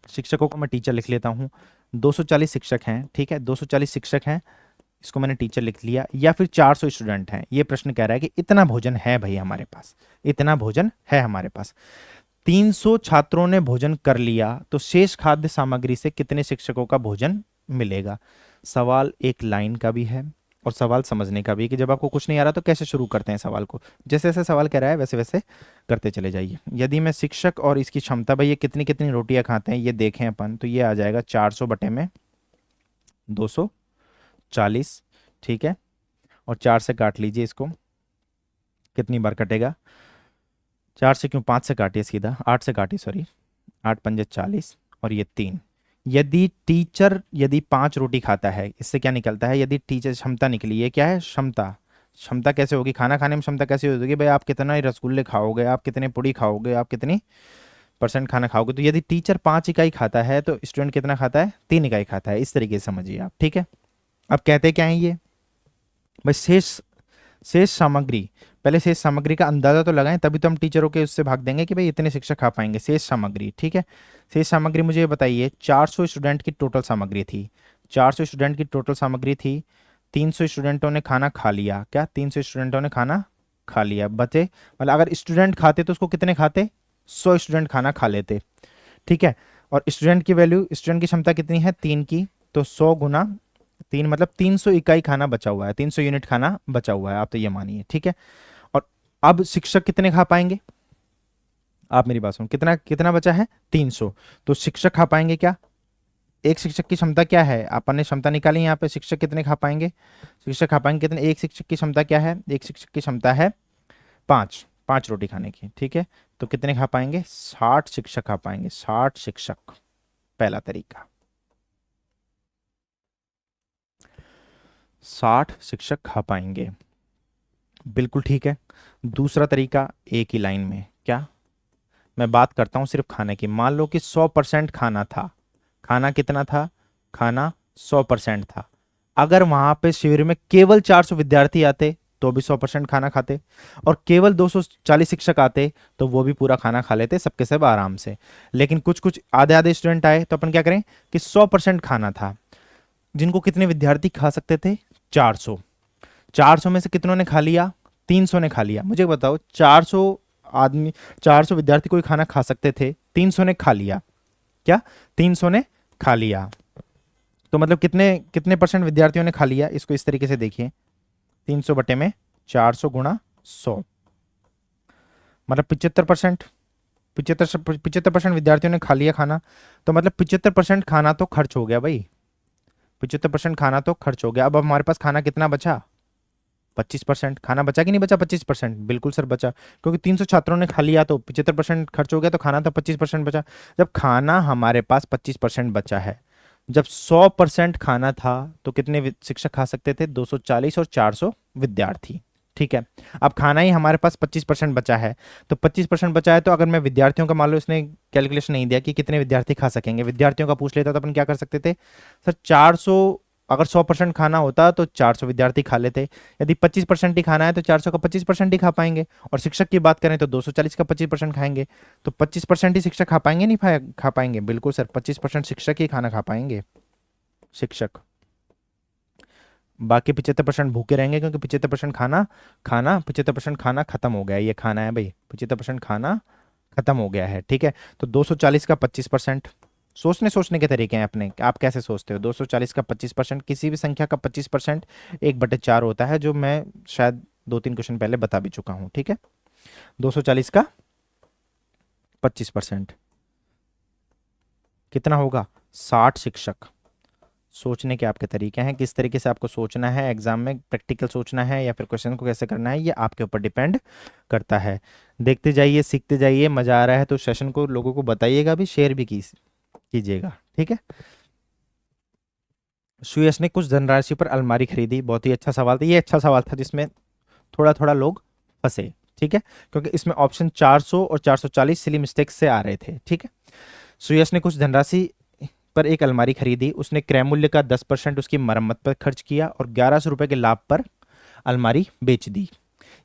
[SPEAKER 1] शिक्षकों को मैं टीचर लिख लेता हूँ। 240 शिक्षक हैं, ठीक है, 240 शिक्षक हैं, इसको मैंने टीचर लिख लिया। या फिर 400 स्टूडेंट हैं। ये प्रश्न कह रहा है कि इतना भोजन है भाई हमारे पास, इतना भोजन है हमारे पास। 300 छात्रों ने भोजन कर लिया तो शेष खाद्य सामग्री से कितने शिक्षकों का भोजन मिलेगा? सवाल एक लाइन का भी है और सवाल समझने का भी, कि जब आपको कुछ नहीं आ रहा तो कैसे शुरू करते हैं सवाल को। जैसे जैसे सवाल कह रहा है वैसे वैसे करते चले जाइए। यदि मैं शिक्षक और इसकी क्षमता, भाई ये कितनी कितनी रोटियां खाते हैं ये देखें अपन, तो ये आ जाएगा 400/240, ठीक है। और 4 से काट लीजिए इसको, कितनी बार कटेगा? 4 से क्यों, 5 से काटिए सीधा, 8 से काटिए, सॉरी, 8 पंजे 40 और ये 3, यदि 5 रोटी खाता है, इससे क्या निकलता है, यदि टीचर क्षमता निकली, ये क्या है, क्षमता। क्षमता कैसे होगी, खाना खाने में क्षमता कैसे होगी भाई, आप कितना ही रसगुल्ले खाओगे, आप कितने पूड़ी खाओगे, आप कितनी परसेंट खाना खाओगे। तो यदि टीचर 5 इकाई खाता है तो स्टूडेंट कितना खाता है, 3 इकाई खाता है। इस तरीके से समझिए आप, ठीक है। अब कहते क्या है ये भाई, शेष शेष सामग्री। पहले शेष सामग्री का अंदाजा तो लगाएं, तभी तो हम टीचरों के उससे भाग देंगे कि भाई इतने शिक्षक खा पाएंगे। शेष सामग्री, ठीक है। शेष सामग्री मुझे ये बताइए, 400 स्टूडेंट की टोटल सामग्री थी, 400 स्टूडेंट की टोटल सामग्री थी, 300 स्टूडेंटों ने खाना खा लिया, क्या 300 स्टूडेंटों ने खाना खा लिया, बचे मतलब अगर स्टूडेंट खाते तो उसको कितने खाते, 100 स्टूडेंट खाना खा लेते, ठीक है। और स्टूडेंट की वैल्यू, स्टूडेंट की क्षमता कितनी है, 3 की, तो 100 गुना 3 मतलब 300 इकाई खाना बचा हुआ है, 300 यूनिट खाना बचा हुआ है, आप तो ये मानिए, ठीक है। और अब शिक्षक कितने खा पाएंगे, आप मेरी बात सुनो, कितना कितना बचा है, 300, तो शिक्षक खा पाएंगे क्या, एक शिक्षक की क्षमता क्या है, अपन ने क्षमता निकाली यहाँ पे, शिक्षक कितने खा पाएंगे, शिक्षक खा पाएंगे कितने, एक शिक्षक की क्षमता क्या है, एक शिक्षक की क्षमता है 5 रोटी खाने की, ठीक है। तो कितने खा पाएंगे, 60 शिक्षक खा पाएंगे, 60 शिक्षक, पहला तरीका। 60 शिक्षक खा पाएंगे, बिल्कुल ठीक है। दूसरा तरीका, एक ही लाइन में, क्या, मैं बात करता हूं सिर्फ खाने की। मान लो कि 100% खाना था, खाना कितना था, खाना 100% था। अगर वहां पे शिविर में केवल 400 विद्यार्थी आते तो भी 100% खाना खाते, और केवल 240 शिक्षक आते तो वो भी पूरा खाना खा लेते, सबके सब आराम से। लेकिन कुछ कुछ आधे आधे स्टूडेंट आए तो अपन क्या करें कि 100% खाना था, जिनको कितने विद्यार्थी खा सकते थे, 400। 400 में से कितनों ने खा लिया, 300 ने खा लिया। मुझे बताओ, 400 आदमी, 400 विद्यार्थी कोई खाना खा सकते थे, 300 ने खा लिया, क्या 300 ने खा लिया, तो मतलब कितने कितने परसेंट विद्यार्थियों ने खा लिया, इसको इस तरीके से देखिए, 300 बटे में 400 गुणा 100, मतलब 75%, 75% विद्यार्थियों ने खा लिया खाना, तो मतलब 75% खाना तो खर्च हो गया भाई, 75% खाना तो खर्च हो गया। अब हमारे पास खाना कितना बचा, 25%। खाना बचा कि नहीं बचा, 25%, बिल्कुल सर बचा, क्योंकि 300 छात्रों ने खा लिया तो 75% खर्च हो गया, तो खाना तो 25% बचा। जब खाना हमारे पास 25% बचा है, जब 100% खाना था तो कितने शिक्षक खा सकते थे, 240 और 400 विद्यार्थी, ठीक है। अब खाना ही हमारे पास 25% बचा है, तो 25% बचा है, तो अगर मैं विद्यार्थियों का, मान लो इसने कैलकुलेशन नहीं दिया कि कितने विद्यार्थी खा सकेंगे, विद्यार्थियों का पूछ लेता तो अपन क्या कर सकते थे, सर 400, अगर 100% खाना होता तो 400 विद्यार्थी खा लेते, यदि 25% ही खाना है तो 400 का 25% ही खा पाएंगे, और शिक्षक की बात करें तो 240 का 25% खाएंगे, तो 25% ही शिक्षक खा पाएंगे, नहीं खा पाएंगे, बिल्कुल सर 25% शिक्षक ही खाना खा पाएंगे, शिक्षक। बाकी 75% भूखे रहेंगे, क्योंकि 75% खाना, 75% खाना खत्म हो गया है, ये खाना है भाई, 75% खाना खत्म हो गया है, ठीक है। तो 240 का 25%, सोचने के तरीके हैं अपने, आप कैसे सोचते हो, 240 का 25%, किसी भी संख्या का 25% 1/4 होता है, जो मैं शायद 2-3 क्वेश्चन पहले बता भी चुका हूं, ठीक है। 240 का 25% कितना होगा, 60 शिक्षक। सोचने के आपके तरीके हैं, किस तरीके से आपको सोचना है, एग्जाम में प्रैक्टिकल सोचना है या फिर क्वेश्चन को कैसे करना है, ये आपके ऊपर डिपेंड करता है। देखते जाइए, सीखते जाइए, मजा आ रहा है तो सेशन को लोगों को बताइएगा भी, शेयर भी कीजिएगा, ठीक है। सुयश ने कुछ धनराशि पर अलमारी खरीदी, बहुत ही अच्छा सवाल था, ये अच्छा सवाल था जिसमें थोड़ा थोड़ा लोग फंसे, ठीक है, क्योंकि इसमें ऑप्शन 400 और 440 सिली मिस्टेक्स से आ रहे थे, ठीक है। सुयश ने कुछ धनराशि पर एक अलमारी खरीदी, उसने क्रय मूल्य का 10% उसकी मरम्मत पर खर्च किया और 1100 रुपए के लाभ पर अलमारी बेच दी।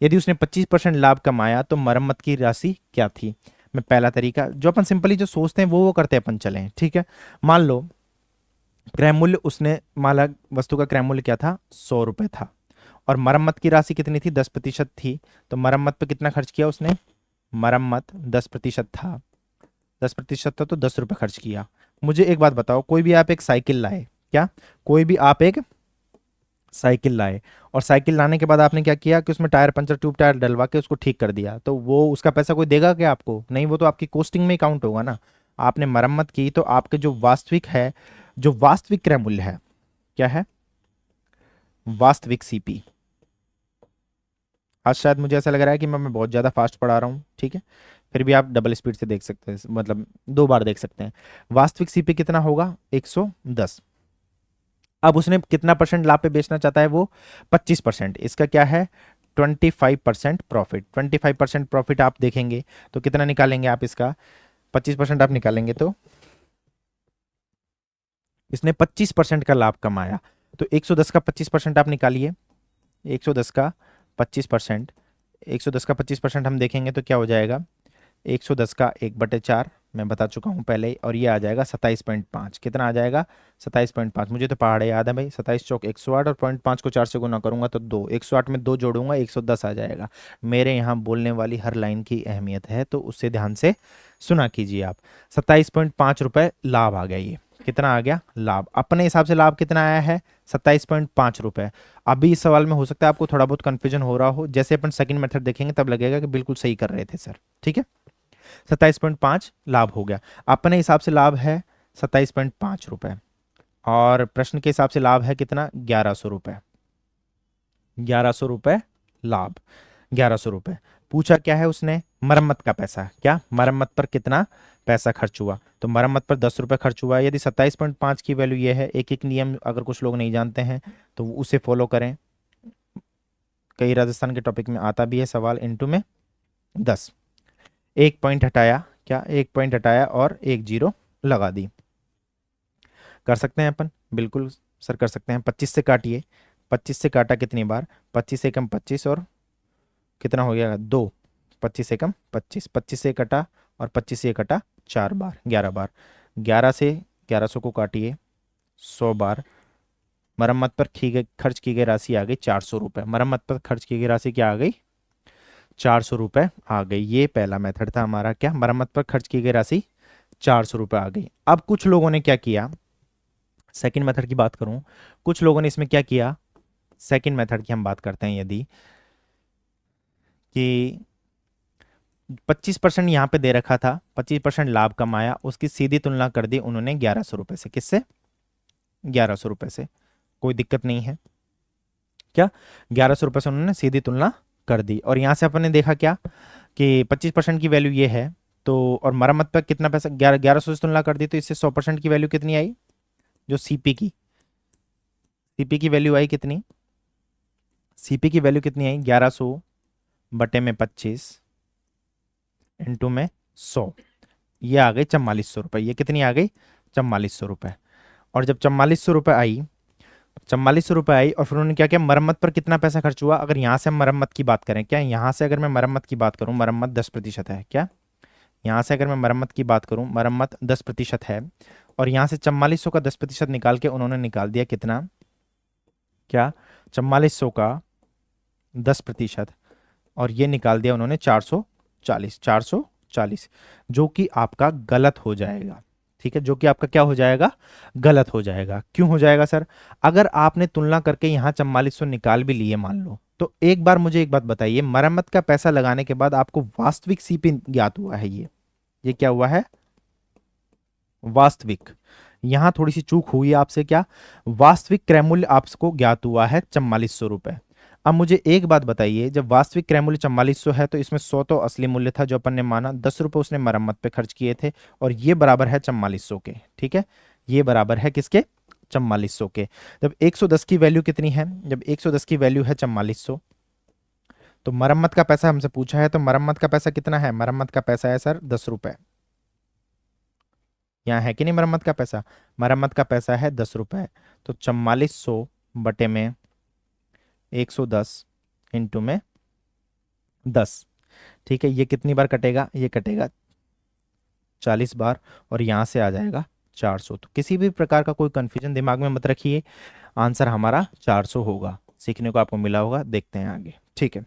[SPEAKER 1] यदि उसने 25% लाभ कमाया तो मरम्मत की राशि क्या थी। मैं पहला तरीका, जो अपन सिंपली जो सोचते हैं वो करते हैं अपन, चलें, ठीक है। मान लो क्रय मूल्य, उसने माला वस्तु का क्रय मूल्य क्या था, 100 रुपए था, और मरम्मत की राशि कितनी थी, 10% थी, तो मरम्मत पे कितना खर्च किया उसने, मरम्मत 10% था, 10% था तो 10 रुपए खर्च किया। मुझे एक बात बताओ, कोई भी आप एक साइकिल लाए, क्या, कोई भी आप एक साइकिल लाए, और साइकिल लाने के बाद आपने क्या किया कि उसमें टायर पंचर, ट्यूब टायर डलवा के उसको ठीक कर दिया, तो वो उसका पैसा कोई देगा क्या आपको, नहीं, वो तो आपकी कॉस्टिंग में ही काउंट होगा ना। आपने मरम्मत की तो आपके जो वास्तविक है, जो वास्तविक क्रय मूल्य है, क्या है, वास्तविक सीपी। आज शायद मुझे ऐसा लग रहा है कि मैं बहुत ज़्यादा फास्ट पढ़ा रहा हूँ, ठीक है, फिर भी आप डबल स्पीड से देख सकते हैं, मतलब 2 बार देख सकते हैं। वास्तविक सीपी कितना होगा? 110। अब उसने कितना परसेंट लाभ पे बेचना चाहता है वो? 25%। इसका क्या है? 25% प्रॉफिट। 25% प्रॉफिट आप देखेंगे तो कितना निकालेंगे आप इसका? 25% आप निकालेंगे तो इसने 25% का लाभ कमाया। तो 110 का 25% आप निकालिए। 110 का 25%, 110 का 25% हम देखेंगे तो क्या हो जाएगा? 110 का 1/4, मैं बता चुका हूँ पहले ही, और ये आ जाएगा 27.5। कितना आ जाएगा? 27.5। मुझे तो पहाड़े याद है भाई, 27 चौक 108, और 0.5 को 4 से गुना करूंगा तो 2, 108 में 2 जोड़ूंगा 110 आ जाएगा। मेरे यहाँ बोलने वाली हर लाइन की अहमियत है, तो उससे ध्यान से सुना कीजिए आप। 27.5 रुपये लाभ आ गया। ये कितना आ गया? लाभ। अपने हिसाब से लाभ कितना आया है? 27.5 रुपये। अभी इस सवाल में हो सकता है आपको थोड़ा बहुत कंफ्यूजन हो रहा हो, जैसे अपन सेकंड मेथड देखेंगे तब लगेगा कि बिल्कुल सही कर रहे थे सर। ठीक है, 27.5 लाभ हो गया। अपने हिसाब से लाभ है 27.5 रुपये, और प्रश्न के हिसाब से लाभ है कितना? 1100 रुपये। 1100 रुपये लाभ। 1100 रुपये पूछा क्या है उसने? मरम्मत का पैसा। क्या? मरम्मत पर कितना पैसा खर्च हुआ? तो मरम्मत पर 10 रुपये खर्च हुआ। यदि 27.5 की वैल्यू ये है, एक एक नियम अगर कुछ लोग नहीं जानते हैं तो उसे फॉलो करें। कई राजस्थान के टॉपिक में आता भी है सवाल, इंटू में 10। एक पॉइंट हटाया, क्या? एक पॉइंट हटाया और एक जीरो लगा दी। कर सकते हैं अपन, बिल्कुल सर कर सकते हैं। 25 से काटिए। 25 से काटा कितनी बार? 25 से कम 25, और कितना हो गया? 2। 25 से कम 25, 25 से कटा और 25 से कटा 4 बार, 11 बार। 11 से 1100 को काटिए 100 बार। मरम्मत पर खर्च की गई राशि आ गई 400 रुपये। मरम्मत पर खर्च की गई राशि क्या आ गई? 400 रुपये आ गई। ये पहला मेथड था हमारा, क्या? मरम्मत पर खर्च की गई राशि 400 रुपये आ गई। अब कुछ लोगों ने क्या किया, सेकंड मेथड की बात करूं, कुछ लोगों ने इसमें क्या किया, सेकंड मेथड की हम बात करते हैं, यदि कि 25% यहाँ पे दे रखा था, 25% लाभ कमाया, उसकी सीधी तुलना कर दी उन्होंने 1100 रुपये से। किससे? 1100 रुपये से। कोई दिक्कत नहीं है, क्या? 1100 रुपये से उन्होंने सीधी तुलना कर दी। और यहाँ से अपन ने देखा क्या कि 25% की वैल्यू ये है, तो और मरम्मत पर कितना पैसा? 1100 से तुलना कर दी, तो इससे 100% की वैल्यू कितनी आई? जो सीपी की वैल्यू आई कितनी? सीपी की वैल्यू कितनी आई? 1100 बटे में 25 इंटू में 100, ये आ गई 4400 रुपये। ये कितनी आ गई? 4400 रुपये। और जब 4400 रुपये आई, 4400 रुपये आई, और फिर उन्होंने क्या किया? मरम्मत पर कितना पैसा खर्च हुआ? अगर यहाँ से हम मरम्मत की बात करें, क्या यहाँ से अगर मैं मरम्मत की बात करूँ, मरम्मत 10% है, क्या? यहाँ से अगर मैं मरम्मत की बात करूँ, मरम्मत 10% है, और यहाँ से 4400 का 10% निकाल के उन्होंने निकाल दिया कितना? क्या? 4400 का 10%, और ये निकाल दिया उन्होंने 440, 440, जो कि आपका गलत हो जाएगा। ठीक है, जो कि आपका क्या हो जाएगा? गलत हो जाएगा। क्यों हो जाएगा सर? अगर आपने तुलना करके यहाँ 4400 निकाल भी लिए मान लो, तो एक बार मुझे एक बात बताइए, मरम्मत का पैसा लगाने के बाद आपको वास्तविक सीपी ज्ञात हुआ है, ये क्या हुआ है? वास्तविक। यहां थोड़ी सी चूक हुई है आपसे, क्या? वास्तविक क्रय मूल्य आपको ज्ञात हुआ है 4400 रुपये। अब मुझे एक बात बताइए, जब वास्तविक क्रय मूल्य 4400 है, तो इसमें 100 तो असली मूल्य था जो अपन ने माना, 10 रुपये उसने मरम्मत पे खर्च किए थे, और ये बराबर है 4400 के। ठीक है, ये बराबर है किसके? 4400 के। जब 110 की वैल्यू कितनी है? जब 110 की वैल्यू है 4400, तो मरम्मत का पैसा हमसे पूछा है, तो मरम्मत का पैसा कितना है? मरम्मत का पैसा है सर 10 रुपये। यहाँ है कि नहीं मरम्मत का पैसा? मरम्मत का पैसा है 10 रुपये। तो 4400 बटे में 110 इंटू में 10। ठीक है, ये कितनी बार कटेगा? ये कटेगा 40 बार, और यहाँ से आ जाएगा 400। तो किसी भी प्रकार का कोई कंफ्यूजन दिमाग में मत रखिए, आंसर हमारा 400 होगा। सीखने को आपको मिला होगा, देखते हैं आगे। ठीक है,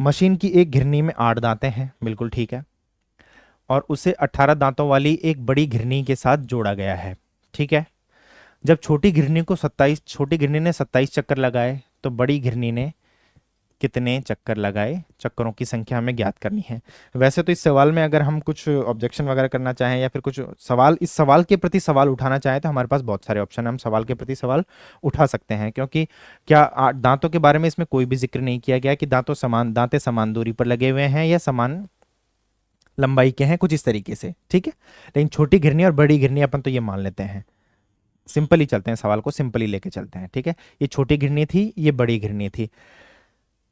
[SPEAKER 1] मशीन की एक घिरनी में 8 दांतें हैं, बिल्कुल ठीक है, और उसे 18 दांतों वाली एक बड़ी घिरनी के साथ जोड़ा गया है। ठीक है, जब छोटी घिरनी ने 27 चक्कर लगाए, तो बड़ी घिरनी ने कितने चक्कर लगाए? चक्करों की संख्या हमें ज्ञात करनी है। वैसे तो इस सवाल में अगर हम कुछ ऑब्जेक्शन वगैरह करना चाहें, या फिर कुछ सवाल, इस सवाल के प्रति सवाल उठाना चाहें, तो हमारे पास बहुत सारे ऑप्शन है, हम सवाल के प्रति सवाल उठा सकते हैं। क्योंकि क्या दांतों के बारे में इसमें कोई भी जिक्र नहीं किया गया कि दांतें समान दूरी पर लगे हुए हैं या समान लंबाई के हैं, कुछ इस तरीके से, ठीक है। लेकिन छोटी घिरनी और बड़ी घिरनी अपन तो ये मान लेते हैं, सिंपल ही चलते हैं, सवाल को सिंपल ही लेके चलते हैं, ठीक है। ये छोटी घिरनी थी, ये बड़ी घिरनी थी।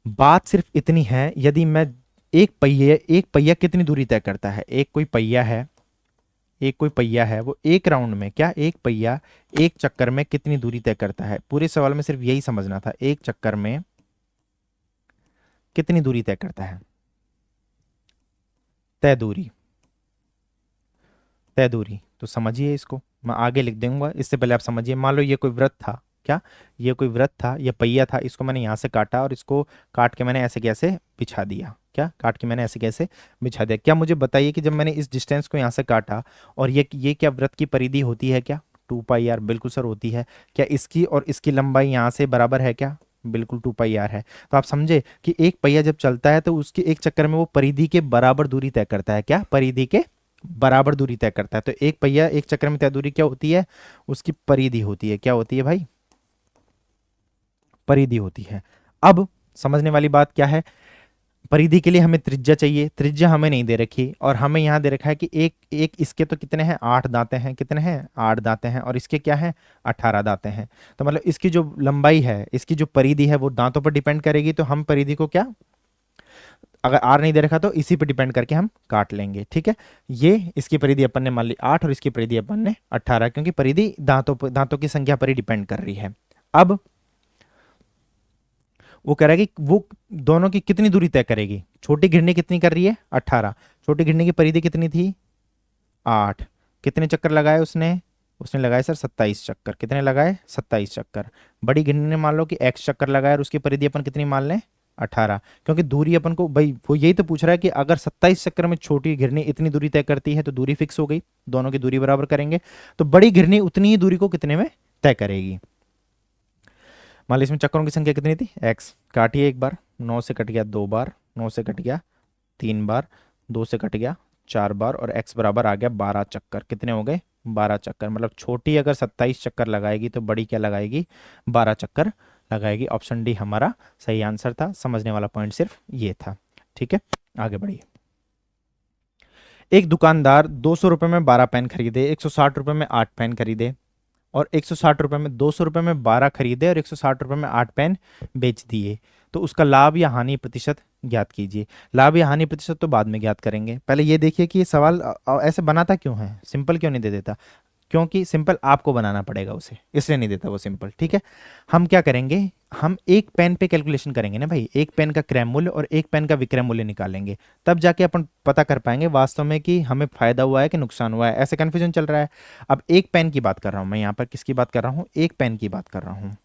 [SPEAKER 1] बात सिर्फ इतनी है, यदि मैं एक पहिया कितनी दूरी तय करता है, एक कोई पहिया है वो एक राउंड में, क्या एक पहिया एक चक्कर में कितनी दूरी तय करता है, पूरे सवाल में सिर्फ यही समझना था, एक चक्कर में कितनी दूरी तय करता है। तय दूरी, तय दूरी तो समझिए, इसको मैं आगे लिख दूंगा, इससे पहले आप समझिए। मान लो ये कोई वृत्त था, क्या ये कोई वृत्त था, ये पहिया था, इसको मैंने यहाँ से काटा और इसको काट के मैंने ऐसे कैसे बिछा दिया, क्या काट के मैंने ऐसे कैसे बिछा दिया। क्या मुझे बताइए कि जब मैंने इस डिस्टेंस को यहाँ से काटा और ये क्या वृत्त की परिधि होती है क्या, 2 पाई आर, बिल्कुल सर होती है। क्या इसकी और इसकी लंबाई यहाँ से बराबर है क्या, बिल्कुल 2 पाई आर है। तो आप समझे कि एक पहिया जब चलता है तो उसके एक चक्कर में वो परिधि के बराबर दूरी तय करता है, क्या परिधि के बराबर दूरी तय करता है। तो एक पहिया एक चक्कर में तय दूरी क्या होती है, उसकी परिधि होती है, क्या होती है भाई, परिधि होती है। अब समझने वाली बात क्या है, परिधि के लिए हमें त्रिज्या चाहिए, त्रिज्या हमें नहीं दे रखी और हमें यहाँ दे रखा है कि एक एक इसके तो कितने हैं, 8 दांते हैं, कितने हैं 8 दांते हैं, और इसके क्या है 18 दांते हैं। तो मतलब इसकी जो लंबाई है, इसकी जो परिधि है वो दांतों पर डिपेंड करेगी, तो हम परिधि को क्या, अगर आर नहीं दे रखा तो इसी पे डिपेंड करके हम काट लेंगे, ठीक है। ये इसकी परिधि अपन ने मान ली 8 और इसकी परिधि अपन ने 18, क्योंकि परिधि दांतों की संख्या पर ही डिपेंड कर रही है। अब वो कह रहा है कि वो दोनों की कितनी दूरी तय करेगी, छोटी घिरनी कितनी कर रही है 18, छोटी घिरनी की परिधि कितनी थी 8, कितने चक्कर लगाए उसने, उसने लगाए सर 27 चक्कर, कितने लगाए 27 चक्कर। बड़ी घिरनी ने मान लो कि x चक्कर लगाए और उसकी परिधि अपन कितनी मान लें 18, क्योंकि दूरी अपन को भाई वो यही तो पूछ रहा है कि अगर 27 चक्कर में छोटी घिरनी इतनी दूरी तय करती है तो दूरी फिक्स हो गई, दोनों की दूरी बराबर करेंगे, तो बड़ी घिरनी उतनी ही दूरी को कितने में तय करेगी। मान लो इसमें चक्करों की संख्या कितनी थी x, काटिए एक बार, 9 से कट गया 2 बार, 9 से कट गया 3 बार, 2 से कट गया 4 बार, और x बराबर आ गया 12 चक्कर, कितने हो गए 12 चक्कर। मतलब छोटी अगर 27 चक्कर लगाएगी तो बड़ी क्या लगाएगी 12 चक्कर लगाएगी। ऑप्शन डी हमारा सही आंसर था, समझने वाला पॉइंट सिर्फ ये था, ठीक है। आगे बढ़िए। एक दुकानदार 200 रुपये में 12 पेन खरीदे, 160 रुपये में 8 पेन खरीदे, और 160 रुपये में 200 रुपये में 12 खरीदे और 160 रुपये में 8 पेन बेच दिए, तो उसका लाभ या हानि प्रतिशत ज्ञात कीजिए। लाभ या हानि प्रतिशत तो बाद में ज्ञात करेंगे, पहले ये देखिए कि ये सवाल ऐसे बनाता क्यों है, सिंपल क्यों नहीं दे देता, क्योंकि सिंपल आपको बनाना पड़ेगा उसे, इसलिए नहीं देता वो सिंपल, ठीक है। हम क्या करेंगे, हम एक पेन पे कैलकुलेशन करेंगे ना भाई, एक पेन का क्रय मूल्य और एक पेन का विक्रय मूल्य निकालेंगे, तब जाके अपन पता कर पाएंगे वास्तव में कि हमें फायदा हुआ है कि नुकसान हुआ है। ऐसे कंफ्यूजन चल रहा है। अब एक पेन की बात कर रहा हूं मैं, यहाँ पर किसकी बात कर रहा हूँ, एक पेन की बात कर रहा हूँ,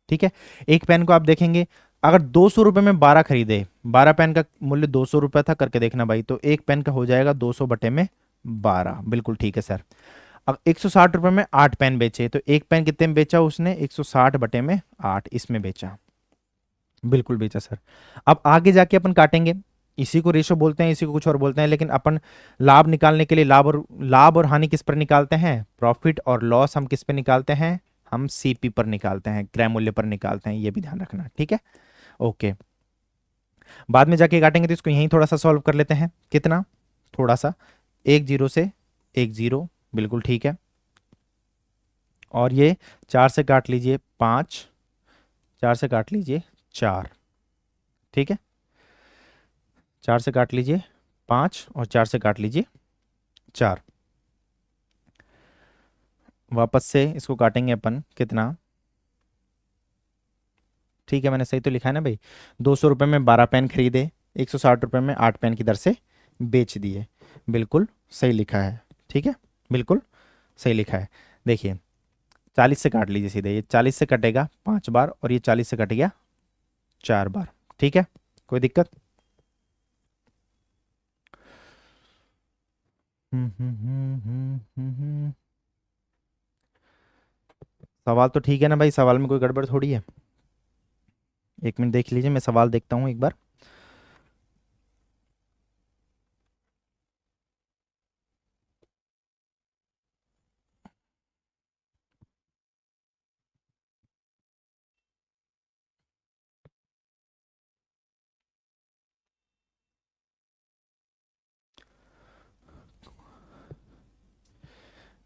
[SPEAKER 1] ठीक है। एक पेन को आप देखेंगे, अगर 200 रुपये में 12 खरीदे, 12 पेन का मूल्य 200 रुपये था, करके देखना भाई, तो एक पेन का हो जाएगा 200 बटे में 12, बिल्कुल ठीक है सर। अब 160 रुपये में 8 पेन बेचे, तो एक पेन कितने में बेचा उसने, 160 बटे में 8 इसमें बेचा, बिल्कुल बेचा सर। अब आगे जाके अपन काटेंगे, इसी को रेशो बोलते हैं, इसी को कुछ और बोलते हैं, लेकिन अपन लाभ निकालने के लिए लाभ और हानि किस पर निकालते हैं, प्रॉफिट और लॉस हम किस पे निकालते हैं, हम सीपी पर निकालते हैं, क्रय मूल्य पर निकालते हैं, ये भी ध्यान रखना, ठीक है। ओके, बाद में जाके काटेंगे तो इसको यहीं थोड़ा सा सॉल्व कर लेते हैं, कितना, थोड़ा सा, एक जीरो से एक जीरो, बिल्कुल ठीक है। और ये 4 से काट लीजिए 5, 4 से काट लीजिए 4, ठीक है। 4 से काट लीजिए 5 और 4 से काट लीजिए 4, वापस से इसको काटेंगे अपन कितना, ठीक है मैंने सही तो लिखा है ना भाई, 200 रुपये में 12 पेन खरीदे, 160 रुपये में 8 पेन की दर से बेच दिए, बिल्कुल सही लिखा है, ठीक है, बिल्कुल सही लिखा है। देखिए 40 से काट लीजिए सीधे, ये 40 से कटेगा 5 बार और ये 40 से कट गया 4 बार, ठीक है, कोई दिक्कत। सवाल तो ठीक है ना भाई, सवाल में कोई गड़बड़ थोड़ी है। एक मिनट देख लीजिए, मैं सवाल देखता हूँ एक बार।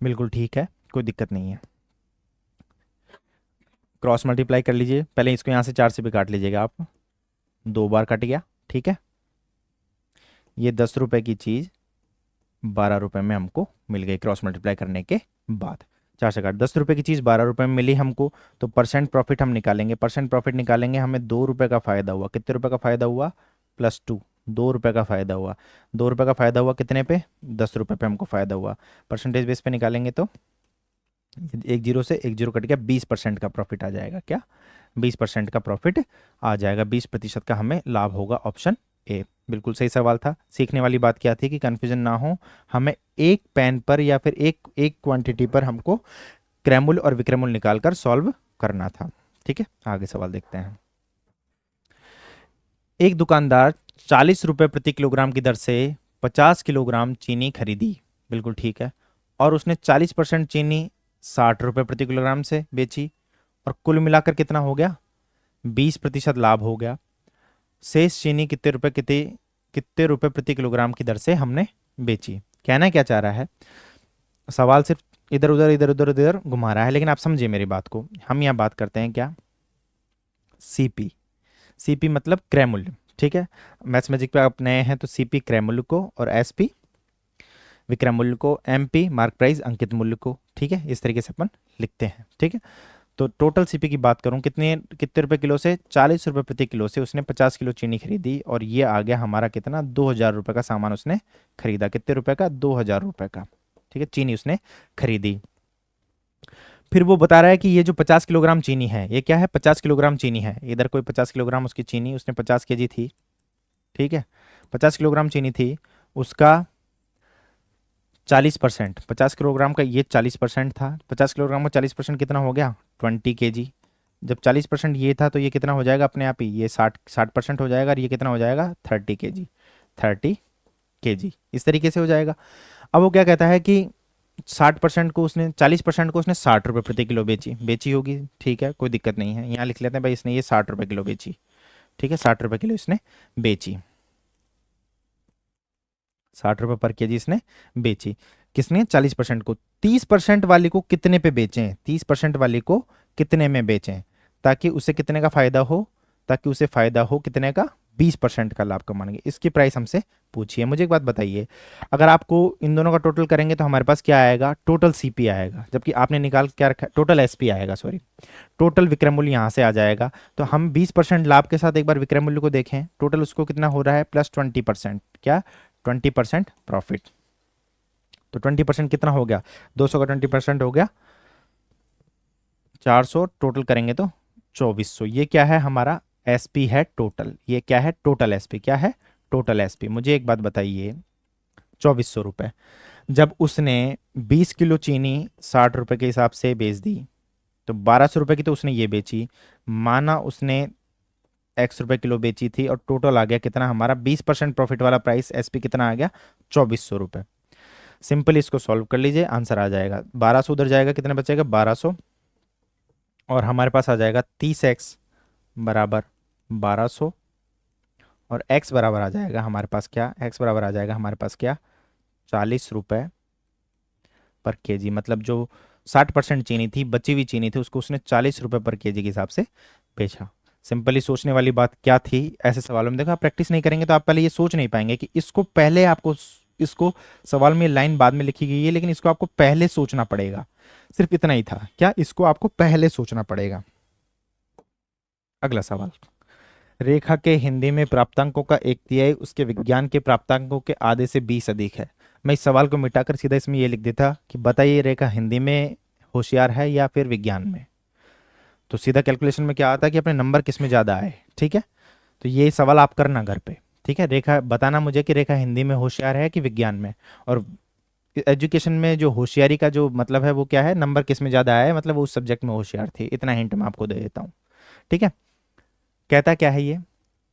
[SPEAKER 1] बिल्कुल ठीक है, कोई दिक्कत नहीं है। क्रॉस मल्टीप्लाई कर लीजिए, पहले इसको यहाँ से 4 से भी काट लीजिएगा आप, 2 बार कट गया, ठीक है। ये 10 रुपए की चीज़ 12 रुपए में हमको मिल गई क्रॉस मल्टीप्लाई करने के बाद। 4 से काट, 10 रुपए की चीज़ 12 रुपए में मिली हमको, तो परसेंट प्रॉफिट हम निकालेंगे। परसेंट प्रॉफिट निकालेंगे, हमें 2 रुपए का फ़ायदा हुआ। कितने रुपए का फ़ायदा हुआ? +2, 2 रुपए का फ़ायदा हुआ। 2 रुपए का फ़ायदा हुआ कितने पे? 10 रुपए पे हमको फ़ायदा हुआ। परसेंटेज बेस पे निकालेंगे तो एक जीरो से एक जीरो कट गया, 20% का प्रॉफिट आ जाएगा। क्या? 20% का प्रॉफिट आ जाएगा, 20% का हमें लाभ होगा। ऑप्शन ए बिल्कुल सही सवाल था। सीखने वाली बात क्या थी कि कन्फ्यूजन ना हो, हमें एक पेन पर या फिर एक एक क्वांटिटी पर हमको क्रयमूल्य और विक्रयमूल्य निकालकर सॉल्व करना था। ठीक है, आगे सवाल देखते हैं। एक दुकानदार 40 रुपए प्रति किलोग्राम की दर से 50 किलोग्राम चीनी खरीदी, बिल्कुल ठीक है, और उसने 40% चीनी 60 रुपए प्रति किलोग्राम से बेची, और कुल मिलाकर कितना हो गया? 20% लाभ हो गया। शेष चीनी कितने रुपए प्रति किलोग्राम की दर से हमने बेची। कहना क्या चाह रहा है, सवाल सिर्फ इधर उधर इधर उधर इधर घुमा रहा है, लेकिन आप समझिए मेरी बात को। हम यहाँ बात करते हैं क्या? सीपी। सीपी मतलब क्रय मूल्य, ठीक है। मैथ्स मैजिक पे आप नए हैं तो सीपी क्रय मूल्य को, और एसपी विक्रय मूल्य को, एमपी मार्क प्राइस अंकित मूल्य को, ठीक है। इस तरीके से अपन लिखते हैं, ठीक है। तो टोटल सीपी की बात करूं, कितने रुपए किलो से? 40 रुपए प्रति किलो से उसने 50 किलो चीनी खरीदी, और ये आ गया हमारा कितना? 2000 रुपए का सामान उसने खरीदा। कितने रुपए का? 2000 रुपए का, ठीक है, चीनी उसने खरीदी। फिर वो बता रहा है कि ये जो 50 किलोग्राम चीनी है, ये क्या है? 50 किलोग्राम चीनी है। इधर कोई 50 किलोग्राम उसकी चीनी, उसने 50 केजी थी, ठीक है, 50 किलोग्राम चीनी थी, उसका 40%, 50 किलोग्राम का ये 40% था। 50 किलोग्राम का 40% कितना हो गया? 20 केजी। जब 40% ये था तो ये कितना हो जाएगा अपने आप ही? ये 60% हो जाएगा, और ये कितना हो जाएगा? 30 केजी, 30 केजी, इस तरीके से हो जाएगा। अब वो क्या कहता है कि 60% को उसने 40% को उसने 60 रुपये प्रति किलो बेची होगी, ठीक है, कोई दिक्कत नहीं है। यहाँ लिख लेते हैं भाई, इसने ये 60 रुपये किलो बेची, ठीक है, 60 रुपये किलो इसने बेची, 60 रुपये पर केजी इसने बेची। किसने? 40% को। 30% वाली को कितने पे बेचें? 30% वाली को कितने में बेचें ताकि उसे कितने का फायदा हो? ताकि उसे फायदा हो कितने का? 20% का लाभ कमाएंगे। इसकी प्राइस हमसे पूछिए। मुझे एक बात बताइए, अगर आपको इन दोनों का टोटल करेंगे तो हमारे पास क्या आएगा? टोटल सीपी आएगा, जबकि आपने निकाल क्या रखा? टोटल एसपी आएगा, सॉरी, टोटल विक्रय मूल्य यहाँ से आ जाएगा। तो हम 20% लाभ के साथ एक बार विक्रय मूल्य को देखें, टोटल उसको कितना हो रहा है? +20%। क्या? 20% प्रॉफिट। तो 20% कितना हो गया? 200 का 20% हो गया 400, टोटल करेंगे तो 2400। ये क्या है? हमारा एसपी है टोटल। ये क्या है? Total SP. क्या है? Total SP. मुझे एक बात बताइए, 2400 रुपये, जब उसने 20 किलो चीनी 60 रुपये के हिसाब से बेच दी, तो 1200 रुपये की तो उसने ये बेची, माना उसने x रुपये किलो बेची थी, और टोटल आ गया कितना हमारा? 20% प्रॉफिट वाला प्राइस एसपी कितना आ गया? 2400 रुपये। सिंपल इसको सॉल्व कर लीजिए, आंसर आ जाएगा 1200, उधर जाएगा कितने बचेगा? 1200, और हमारे पास आ जाएगा 30x बराबर 1200, और x बराबर आ जाएगा हमारे पास क्या? x बराबर आ जाएगा हमारे पास क्या? 40 रुपये पर केजी। मतलब जो 60% चीनी थी, बची हुई चीनी थी, उसको उसने 40 रुपये पर केजी के हिसाब से बेचा। सिंपली सोचने वाली बात क्या थी ऐसे सवालों में? देखो, आप प्रैक्टिस नहीं करेंगे तो आप पहले ये सोच नहीं पाएंगे कि इसको पहले आपको, इसको सवाल में लाइन बाद में लिखी गई है, लेकिन इसको आपको पहले सोचना पड़ेगा। सिर्फ इतना ही था क्या? इसको आपको पहले सोचना पड़ेगा। अगला सवाल, रेखा के हिंदी में प्राप्तांकों का 1/3 उसके विज्ञान के प्राप्तांकों के आधे से 20 अधिक है। मैं इस सवाल को मिटाकर सीधा इसमें ये लिख देता कि बताइए रेखा हिंदी में होशियार है या फिर विज्ञान में। तो सीधा कैलकुलेशन में क्या आता है कि अपने नंबर किस में ज़्यादा आए, ठीक है। तो ये सवाल आप करना घर पे, ठीक है। रेखा बताना मुझे कि रेखा हिंदी में होशियार है कि विज्ञान में। और एजुकेशन में जो होशियारी का जो मतलब है वो क्या है? नंबर किस में ज़्यादा आया है, मतलब वो उस सब्जेक्ट में होशियार थी। इतना हिंट मैं आपको दे देता हूँ, ठीक है। कहता क्या है ये?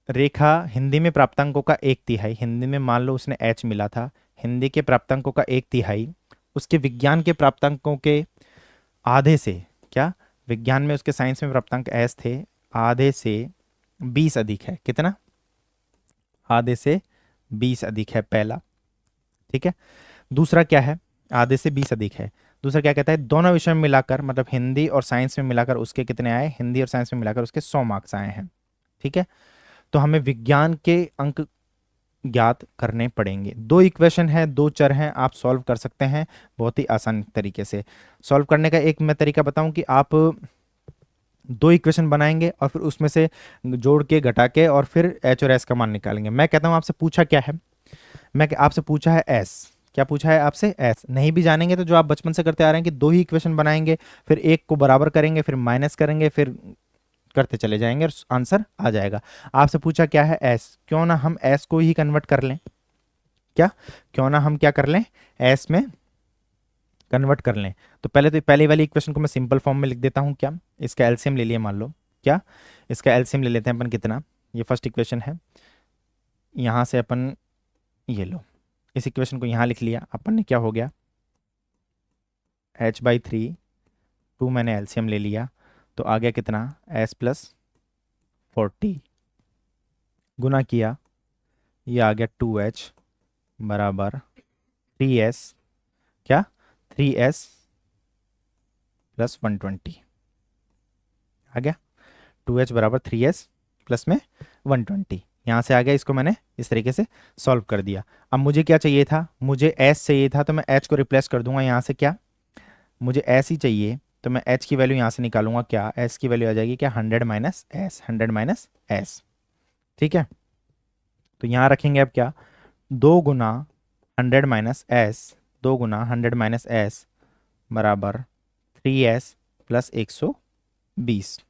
[SPEAKER 1] रेखा हिंदी में प्राप्तांकों का 1/3, हिंदी में मान लो उसने H मिला था, हिंदी के प्राप्तांकों का 1/3 उसके विज्ञान के प्राप्तांकों के आधे से, क्या? विज्ञान में उसके साइंस में प्राप्तांक S थे, आधे से 20 अधिक है। कितना? आधे से 20 अधिक है, पहला, ठीक है। दूसरा क्या है? आधे से 20 अधिक है। दूसरा क्या कहता है, दोनों विषय में मिलाकर, मतलब हिंदी और साइंस में मिलाकर उसके कितने आए, हिंदी और साइंस में मिलाकर उसके 100 मार्क्स आए हैं। ठीक है, तो हमें विज्ञान के अंक ज्ञात करने पड़ेंगे। दो इक्वेशन है, दो चर हैं, आप सॉल्व कर सकते हैं बहुत ही आसान तरीके से। सॉल्व करने का एक मैं तरीका बताऊं कि आप दो इक्वेशन बनाएंगे और फिर उसमें से जोड़ के घटा के और फिर एच और एस का मान निकालेंगे। मैं कहता हूं आपसे पूछा क्या है, आपसे पूछा है एस, क्या पूछा है आपसे, एस। नहीं भी जानेंगे तो जो आप बचपन से करते आ रहे हैं कि दो ही इक्वेशन बनाएंगे, फिर एक को बराबर करेंगे, फिर माइनस करेंगे, फिर करते चले जाएंगे और आंसर आ जाएगा। आपसे पूछा क्या है, एस, क्यों ना हम एस को ही कन्वर्ट कर लें, क्या, क्यों ना हम क्या कर लें, एस में कन्वर्ट कर लें। तो पहले वाली इक्वेशन को मैं सिंपल फॉर्म में लिख देता हूं, क्या, इसका एलसीएम ले लिए मान लो, क्या, इसका एलसीएम ले लेते हैं अपन कितना, ये फर्स्ट इक्वेशन है, यहां से अपन ये लो, इस इक्वेशन को यहां लिख लिया अपन ने, क्या हो गया, h/3, 2 मैंने एलसीएम ले लिया, तो आ गया कितना, s+40 गुना किया, ये आ गया 2h बराबर 3s, क्या, 3s प्लस 120 आ गया, 2h बराबर 3s प्लस में 120, यहाँ से आ गया। इसको मैंने इस तरीके से सॉल्व कर दिया। अब मुझे क्या चाहिए था, मुझे s चाहिए था, तो मैं h को रिप्लेस कर दूंगा यहाँ से, क्या, मुझे s ही चाहिए, तो मैं h की वैल्यू यहाँ से निकालूंगा, क्या, s की वैल्यू आ जाएगी क्या, 100 माइनस एस, 100 माइनस एस। ठीक है, तो यहाँ रखेंगे अब क्या, 2 गुना 100 माइनस एस, 2 गुना 100 माइनस एस बराबर 3s प्लस 120।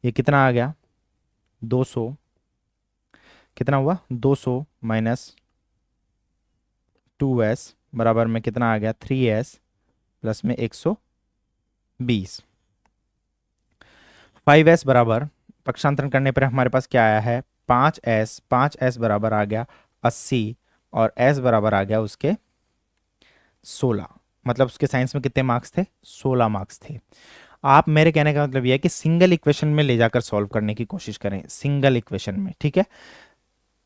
[SPEAKER 1] ये कितना आ गया, 200, कितना हुआ, 200 माइनस 2s बराबर में कितना आ गया, 3s प्लस में 120। 5s बराबर पक्षांतरण करने पर हमारे पास क्या आया है, 5s, 5s बराबर आ गया 80 और s बराबर आ गया उसके 16, मतलब उसके साइंस में कितने मार्क्स थे, 16 मार्क्स थे। आप, मेरे कहने का मतलब यह है कि सिंगल इक्वेशन में ले जाकर सॉल्व करने की कोशिश करें, सिंगल इक्वेशन में। ठीक है,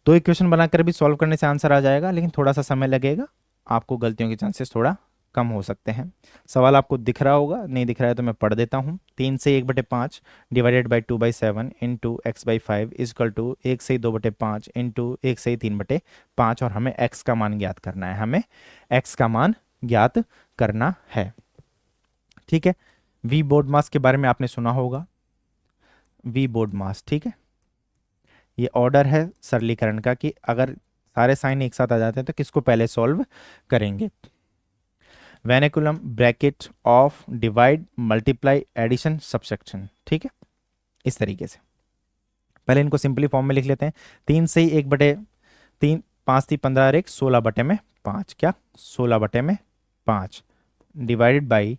[SPEAKER 1] दो इक्वेशन बनाकर भी सॉल्व करने से आंसर आ जाएगा, लेकिन थोड़ा सा समय लगेगा, आपको गलतियों के चांसेस थोड़ा कम हो सकते हैं। सवाल आपको दिख रहा होगा, नहीं दिख रहा है तो मैं पढ़ देता हूँ। 3 से 1/5 divided by 2/7 into x/5 is equal to 1 से 2/5 इंटू 1 से 3/5, और हमें x का मान ज्ञात करना है, हमें x का मान ज्ञात करना है। ठीक है, वी बोर्ड मास के बारे में आपने सुना होगा, वी बोर्ड मास। ठीक है, ये ऑर्डर है सरलीकरण का कि अगर सारे साइन एक साथ आ जाते हैं तो किसको पहले सॉल्व करेंगे। Vinculum bracket of divide multiply addition subsection. ठीक है, इस तरीके से पहले इनको सिंपली फॉर्म में लिख लेते हैं। 3 से 1/3, 5 3 15 और 1 16/5, क्या, 16/5 डिवाइडेड बाई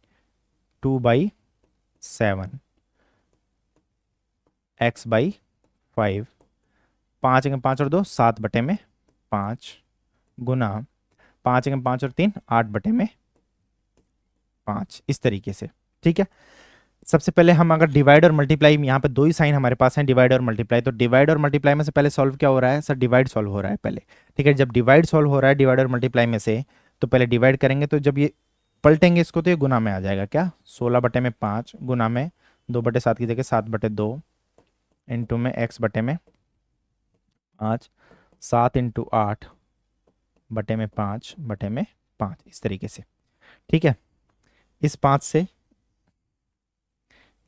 [SPEAKER 1] 2/7 x/5, 5 5 और 2 7/5 गुना 5 5 और 3 8/5, इस तरीके से। ठीक है, सबसे पहले हम अगर डिवाइड और मल्टीप्लाई, यहाँ पे दो ही साइन हमारे पास हैं, डिवाइड और मल्टीप्लाई, तो डिवाइड और मल्टीप्लाई में से पहले सॉल्व क्या हो रहा है सर, डिवाइड सॉल्व हो रहा है पहले। ठीक है, जब डिवाइड सॉल्व हो रहा है डिवाइड और मल्टीप्लाई में से, तो पहले डिवाइड करेंगे, तो जब ये पलटेंगे इसको तो ये गुना में आ जाएगा, क्या, 16/5 गुना में 2/7 की जगह 7/2 इंटू में x/5 7 इंटू 8/5 इस तरीके से। ठीक है, इस 5 से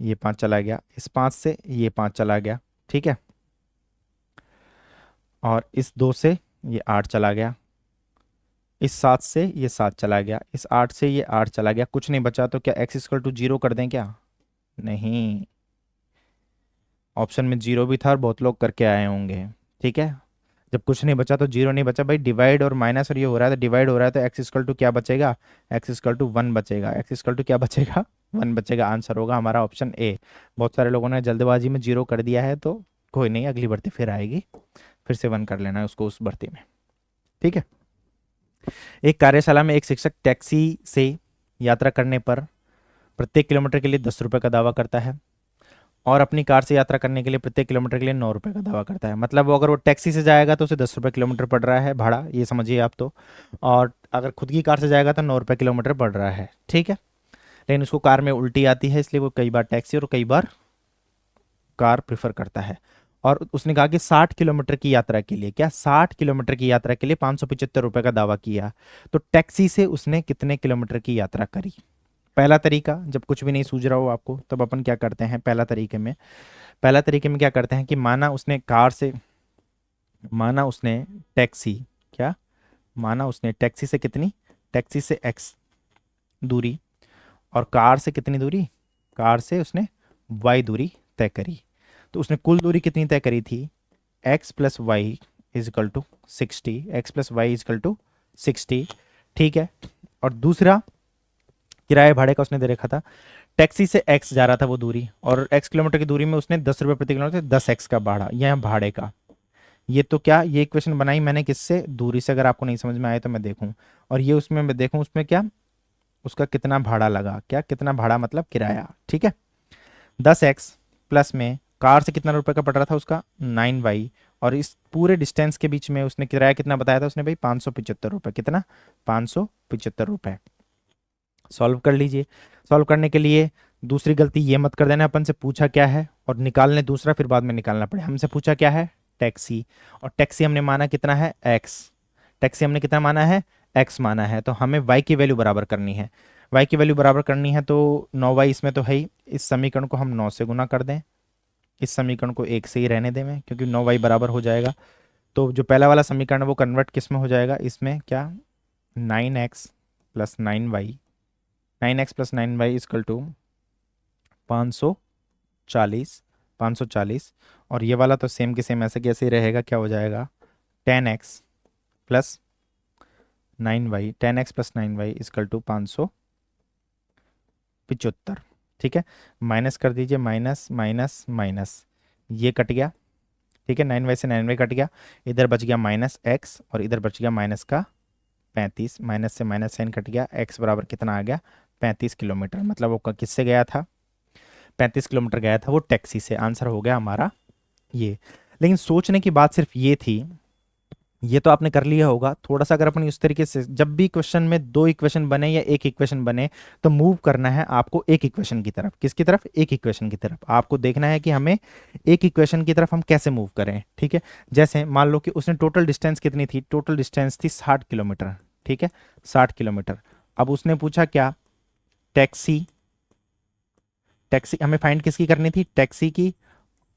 [SPEAKER 1] ये 5 चला गया, इस 5 से ये 5 चला गया। ठीक है, और इस 2 से ये 8 चला गया, इस 7 से ये 7 चला गया, इस 8 से ये 8 चला गया, कुछ नहीं बचा, तो क्या x इक्वल टू 0 कर दें क्या, नहीं, ऑप्शन में 0 भी था और बहुत लोग करके आए होंगे। ठीक है, जब कुछ नहीं बचा तो 0 नहीं बचा भाई, डिवाइड और माइनस और ये हो रहा है तो डिवाइड हो रहा है, तो x इक्वल टू क्या बचेगा, x इक्वल टू 1 बचेगा, x इक्वल टू क्या बचेगा, 1 बचेगा। आंसर होगा हमारा ऑप्शन ए। बहुत सारे लोगों ने जल्दबाजी में 0 कर दिया है, तो कोई नहीं, अगली भर्ती फिर आएगी, फिर से 1 कर लेना है उसको उस भर्ती में। ठीक है, एक कार्यशाला में एक शिक्षक टैक्सी से यात्रा करने पर प्रत्येक किलोमीटर के लिए 10 रुपये का दावा करता है। और अपनी कार से यात्रा करने के लिए प्रत्येक किलोमीटर के लिए 9 रुपये का दावा करता है। मतलब वो अगर वो टैक्सी से जाएगा तो उसे 10 रुपये किलोमीटर पड़ रहा है भाड़ा, ये समझिए आप तो। और अगर खुद की कार से जाएगा तो 9 रुपये किलोमीटर पड़ रहा है, ठीक है। लेकिन उसको कार में उल्टी आती है, इसलिए वो कई बार टैक्सी और कई बार कार प्रेफर करता है। और उसने कहा कि 60 किलोमीटर की यात्रा के लिए, क्या 60 किलोमीटर की यात्रा के लिए 575 रुपये का दावा किया। तो टैक्सी से उसने कितने किलोमीटर की यात्रा करी। पहला तरीका, जब कुछ भी नहीं सूझ रहा हो आपको, तब अपन क्या करते हैं, पहला तरीके में क्या करते हैं कि माना उसने टैक्सी क्या माना उसने टैक्सी से कितनी, टैक्सी से एक्स दूरी, और कार से कितनी दूरी, कार से उसने वाई दूरी तय करी। तो उसने कुल दूरी कितनी तय करी थी, x plus y is equal to 60, x plus y is equal to 60, ठीक है। और दूसरा किराए भाड़े का उसने दे रखा था, टैक्सी से एक्स जा रहा था वो दूरी, और एक्स किलोमीटर की दूरी में उसने 10 रुपये प्रति किलोमीटर, 10 एक्स का भाड़ा, यह भाड़े का। ये तो क्या, ये इक्वेशन बनाई मैंने किससे, दूरी से। अगर आपको नहीं समझ में आए तो मैं देखूं, और ये उसमें मैं देखूं उसमें क्या, उसका कितना भाड़ा लगा, क्या कितना भाड़ा मतलब किराया, ठीक है। 10 एक्स प्लस में कार से कितना रुपए का पड़ रहा था उसका 9 वाई, और इस पूरे डिस्टेंस के बीच में उसने किराया कितना बताया था उसने भाई 575 रुपये, कितना 575 रुपये। सॉल्व कर लीजिए। सॉल्व करने के लिए दूसरी गलती ये मत कर देना, अपन से पूछा क्या है और निकालने दूसरा, फिर बाद में निकालना पड़े। हमसे पूछा क्या है, टैक्सी, और टैक्सी हमने माना कितना है एक्स, टैक्सी हमने कितना माना है एक्स माना है, तो हमें वाई की वैल्यू बराबर करनी है। वाई की वैल्यू बराबर करनी है तो 9 वाई इसमें तो है ही, इस समीकरण को हम 9 से गुना कर दें, इस समीकरण को 1 से ही रहने दें मैं, क्योंकि 9 वाई बराबर हो जाएगा। तो जो पहला वाला समीकरण है वो कन्वर्ट किस में हो जाएगा, इसमें क्या 9 x plus 9 y, 9 x plus 9 y is equal to 540, 540। और ये वाला तो सेम के सेम ऐसे कैसे ही रहेगा, क्या हो जाएगा 10 x plus 9 y, 10 x plus 9 y is equal to 575, ठीक है। माइनस कर दीजिए, माइनस माइनस माइनस, ये कट गया, ठीक है। 9 वाई से 9 वाई कट गया, इधर बच गया माइनस एक्स, और इधर बच गया माइनस का 35, माइनस से माइनस साइन कट गया, एक्स बराबर कितना आ गया 35 किलोमीटर। मतलब वो किससे गया था, 35 किलोमीटर गया था वो टैक्सी से। आंसर हो गया हमारा ये। लेकिन सोचने की बात सिर्फ ये थी, ये तो आपने कर लिया होगा। थोड़ा सा अगर अपनी उस तरीके से, जब भी क्वेश्चन में दो इक्वेशन बने या एक इक्वेशन बने, तो मूव करना है आपको एक इक्वेशन की तरफ। किसकी तरफ, एक इक्वेशन की तरफ। आपको देखना है कि हमें एक इक्वेशन की तरफ हम कैसे मूव करें, ठीक है। जैसे मान लो कि उसने टोटल डिस्टेंस कितनी थी, टोटल डिस्टेंस थी 60 किलोमीटर, ठीक है 60 किलोमीटर। अब उसने पूछा क्या, टैक्सी, टैक्सी हमें फाइंड किसकी करनी थी, टैक्सी की,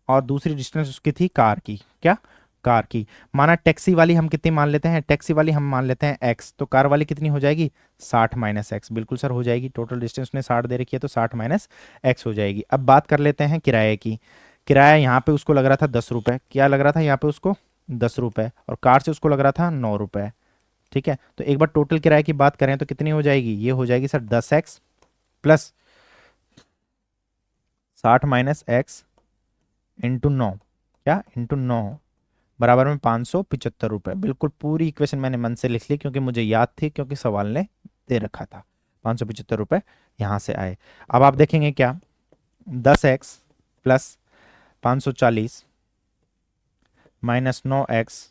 [SPEAKER 1] और दूसरी डिस्टेंस उसकी थी कार की, क्या कार की। माना टैक्सी वाली हम कितनी मान लेते हैं, टैक्सी वाली हम मान लेते हैं एक्स, तो कार वाली कितनी हो जाएगी 60 माइनस एक्स, बिल्कुल सर हो जाएगी। टोटल डिस्टेंस ने 60 दे रखी है तो 60 माइनस एक्स हो जाएगी। अब बात कर लेते हैं किराए की। किराया यहाँ पे उसको लग रहा था 10 रुपये, क्या लग रहा था यहाँ पे उसको 10 रुपये, और कार से उसको लग रहा था 9 रुपये, ठीक है। तो एक बार टोटल किराए की बात करें तो कितनी हो जाएगी, ये हो जाएगी sir 10 x plus 60 minus x into 9, क्या इंटू 9 बराबर में 575 रुपये। बिल्कुल पूरी इक्वेशन मैंने मन से लिख ली, क्योंकि मुझे याद थी, क्योंकि सवाल ने दे रखा था। 575 रुपये यहाँ से आए। अब आप देखेंगे क्या, 10 एक्स प्लस 540 माइनस 9 एक्स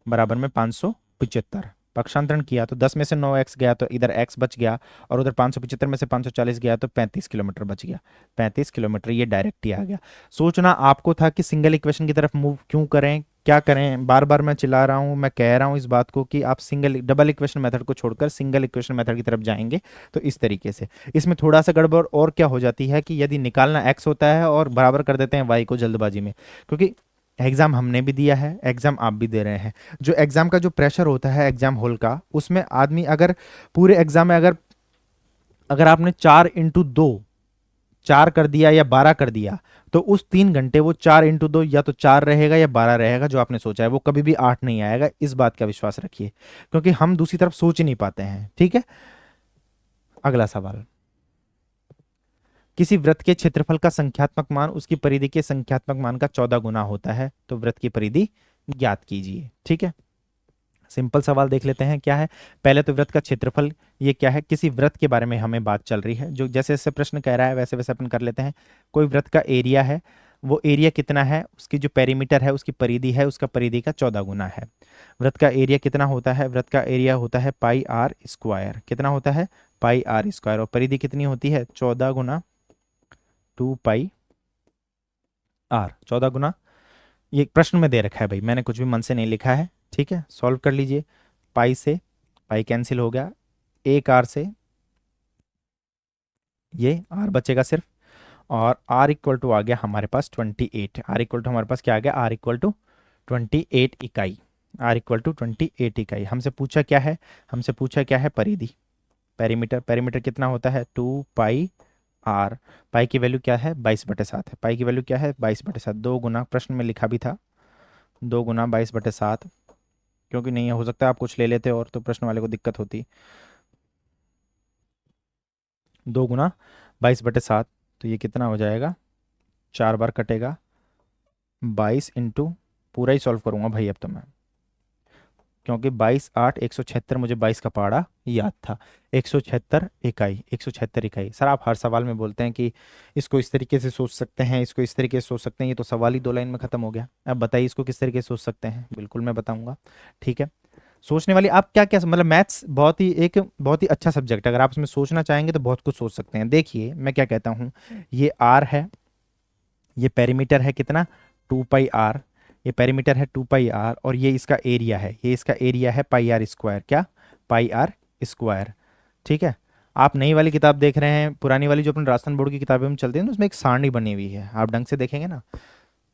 [SPEAKER 1] बराबर में 575। पक्षांतरण किया तो 10 में से 9 एक्स गया तो इधर एक्स बच गया, और उधर 575 में से 540 गया तो 35 किलोमीटर बच गया। 35 किलोमीटर ये डायरेक्ट ही आ गया। सोचना आपको था कि सिंगल इक्वेशन की तरफ मूव क्यों करें, क्या करें। बार बार मैं चिल्ला रहा हूं, मैं कह रहा हूं इस बात को कि आप डबल इक्वेशन मेथड को छोड़कर सिंगल इक्वेशन मेथड की तरफ जाएंगे तो इस तरीके से। इसमें थोड़ा सा गड़बड़ और क्या हो जाती है कि यदि निकालना एक्स होता है और बराबर कर देते हैं वाई को जल्दबाजी में, क्योंकि एग्जाम हमने भी दिया है, एग्जाम आप भी दे रहे हैं। जो एग्जाम का जो प्रेशर होता है एग्जाम हॉल का, उसमें आदमी अगर पूरे एग्जाम में अगर अगर आपने 4 इंटू 2 4 कर दिया या 12 कर दिया, तो उस 3 घंटे वो 4 इंटू 2 या तो 4 रहेगा या 12 रहेगा, जो आपने सोचा है वो कभी भी 8 नहीं आएगा। इस बात का विश्वास रखिए, क्योंकि हम दूसरी तरफ सोच ही नहीं पाते हैं, ठीक है। अगला सवाल, किसी वृत्त के क्षेत्रफल का संख्यात्मक मान उसकी परिधि के संख्यात्मक मान का 14 गुना होता है, तो वृत्त की परिधि ज्ञात कीजिए, ठीक है। सिंपल सवाल देख लेते हैं क्या है। पहले तो वृत्त का क्षेत्रफल, ये क्या है, किसी वृत्त के बारे में हमें बात चल रही है। जो जैसे जैसे प्रश्न कह रहा है वैसे वैसे अपन कर लेते हैं। कोई वृत्त का एरिया है, वो एरिया कितना है, उसकी जो पेरीमीटर है, उसकी परिधि है, उसका परिधि का 14 गुना है। वृत्त का एरिया कितना होता है, वृत्त का एरिया होता है पाई आर स्क्वायर। कितना होता है, पाई आर स्क्वायर। और परिधि कितनी होती है, 14 गुना 2 पाई आर, 14 गुना। ये प्रश्न में दे रखा है भाई, मैंने कुछ भी मन से नहीं लिखा है, ठीक है। सॉल्व कर लीजिए। पाई से पाई कैंसिल हो गया, एक आर से ये आर बचेगा सिर्फ, और आर इक्वल टू आ गया हमारे पास 28। आर इक्वल टू हमारे पास क्या आ गया, आर इक्वल टू 28 इकाई। आर इक्वल टू 28 इकाई। हमसे पूछा क्या है, हमसे पूछा क्या है, परिधि, पेरीमीटर। पेरीमीटर कितना होता है, 2 पाई आर। पाई की वैल्यू क्या है, 22/7 है। पाई की वैल्यू क्या है, 22/7। 2 गुना, प्रश्न में लिखा भी था 2 गुना 22/7, क्योंकि नहीं हो सकता आप कुछ ले लेते और तो प्रश्न वाले को दिक्कत होती। 2 गुना 22/7, तो ये कितना हो जाएगा, 4 बार कटेगा, 22 इंटू, पूरा ही सॉल्व करूंगा भाई अब तो मैं, क्योंकि 22 8 176, मुझे 22 का पहाड़ा याद था। 176 इकाई, 176 इकाई। सर आप हर सवाल में बोलते हैं कि इसको इस तरीके से सोच सकते हैं, इसको इस तरीके से सोच सकते हैं, ये तो सवाल ही 2 लाइन में खत्म हो गया। अब बताइए इसको किस तरीके से सोच सकते हैं, बिल्कुल मैं बताऊंगा, ठीक है। सोचने वाली आप क्या क्या, मतलब मैथ्स बहुत ही अच्छा सब्जेक्ट है। अगर आप इसमें सोचना चाहेंगे तो बहुत कुछ सोच सकते हैं। देखिए मैं क्या कहता हूँ, ये आर है, ये पेरीमीटर है कितना, 2 पाई आर। ये पेरीमीटर है 2 पाई आर, और ये इसका एरिया है, ये इसका एरिया है पाई आर स्क्वायर। क्या, पाई आर स्क्वायर, ठीक है। आप नई वाली किताब देख रहे हैं, पुरानी वाली जो अपन राजस्थान बोर्ड की किताबें में चलती है ना, उसमें एक सारणी बनी हुई है, आप ढंग से देखेंगे ना,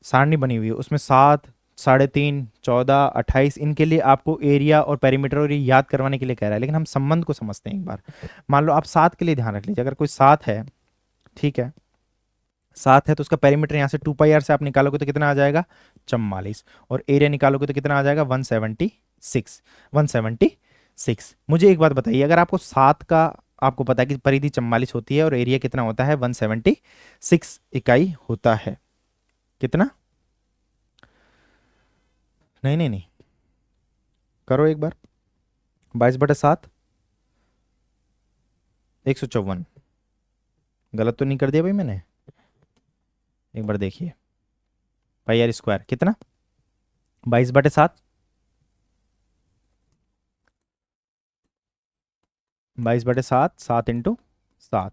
[SPEAKER 1] सारणी बनी हुई है, उसमें 7, 3.5, 14, 28, इनके लिए आपको एरिया और पेरीमीटर और ये याद करवाने के लिए कह रहा है। लेकिन हम संबंध को समझते हैं एक बार। मान लो आप 7 के लिए ध्यान रख लीजिए, अगर कोई 7 है, ठीक है, 7 है, तो उसका पेरीमीटर यहाँ से 2 पाई आर से आप निकालोगे तो कितना आ जाएगा, 44। और एरिया निकालोगे तो कितना आ जाएगा, 176। 176। मुझे एक बात बताइए, अगर आपको 7 का, आपको पता है कि परिधि 44 होती है और एरिया कितना होता है, 176 इकाई होता है। कितना, नहीं नहीं नहीं, करो एक बार, 22/7, 154। गलत तो नहीं कर दिया भाई मैंने, एक बार देखिए। पाई आर स्क्वायर कितना, 22/7, 22/7, 7 इंटू 7,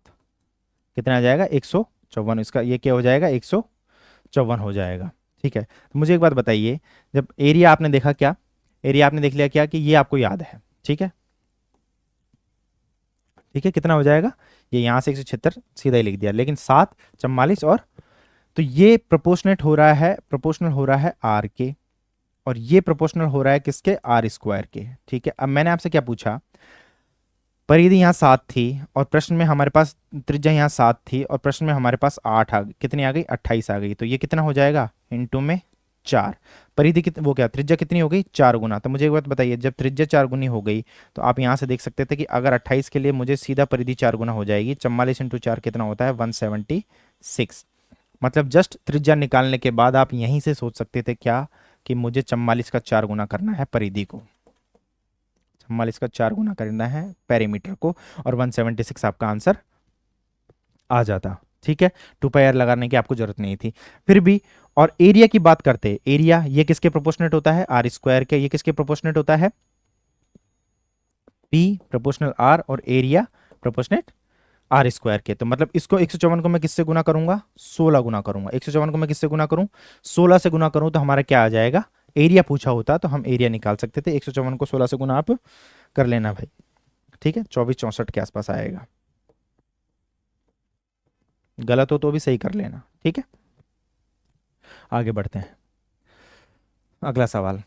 [SPEAKER 1] कितना आ जाएगा, 154। इसका ये क्या हो जाएगा, 154 हो जाएगा, ठीक है। तो मुझे एक बात बताइए, जब एरिया आपने देखा क्या, एरिया आपने देख लिया क्या, कि ये आपको याद है, ठीक है, ठीक है, कितना हो जाएगा, ये यहाँ से 176 सीधा ही लिख दिया, लेकिन 7, 44 और, तो ये प्रोपोर्शनेट हो रहा है, प्रोपोर्शनल हो रहा है आर के, और ये प्रोपोर्शनल हो रहा है किसके, आर स्क्वायर के, ठीक है। अब मैंने आपसे क्या पूछा, परिधि यहाँ 7 थी और प्रश्न में हमारे पास त्रिज्या यहाँ 7 थी और प्रश्न में हमारे पास 8 आ गई, कितनी आ गई, 28 आ गई। तो ये कितना हो जाएगा, इंटू में 4। परिधि कितनी, वो क्या, त्रिज्या कितनी हो गई, 4 गुना। तो मुझे एक बात बताइए, जब त्रिज्या 4 गुनी हो गई तो आप यहाँ से देख सकते थे कि अगर 28 के लिए मुझे सीधा परिधि 4 गुना हो जाएगी, 44 इंटू 4 कितना होता है, 176। मतलब जस्ट त्रिज्या निकालने के बाद आप यहीं से सोच सकते थे क्या, कि मुझे 44 का 4 गुना करना है परिधि को, 44 का 4 गुना करना है पेरीमीटर को, और 176 आपका आंसर आ जाता, ठीक है। 2 पाई आर लगाने की आपको जरूरत नहीं थी फिर भी। और एरिया की बात करते, एरिया ये किसके प्रोपोर्शनेट होता है, आर स्क्वायर के। ये किसके प्रोपोर्शनेट होता है, पी प्रोपोर्शनल आर, और एरिया प्रोपोर्शनेट आर स्क्वायर के। तो मतलब इसको 154 को मैं किससे गुना करूंगा, 16 गुना करूंगा। 154 को मैं किससे गुना करूं, 16 से गुना करूं, तो हमारा क्या आ जाएगा, एरिया पूछा होता तो हम एरिया निकाल सकते थे। 154 को 16 से गुना आप कर लेना भाई, ठीक है, 24 64 के आसपास आएगा। गलत हो तो भी सही कर लेना, ठीक है। आगे बढ़ते हैं, अगला सवाल।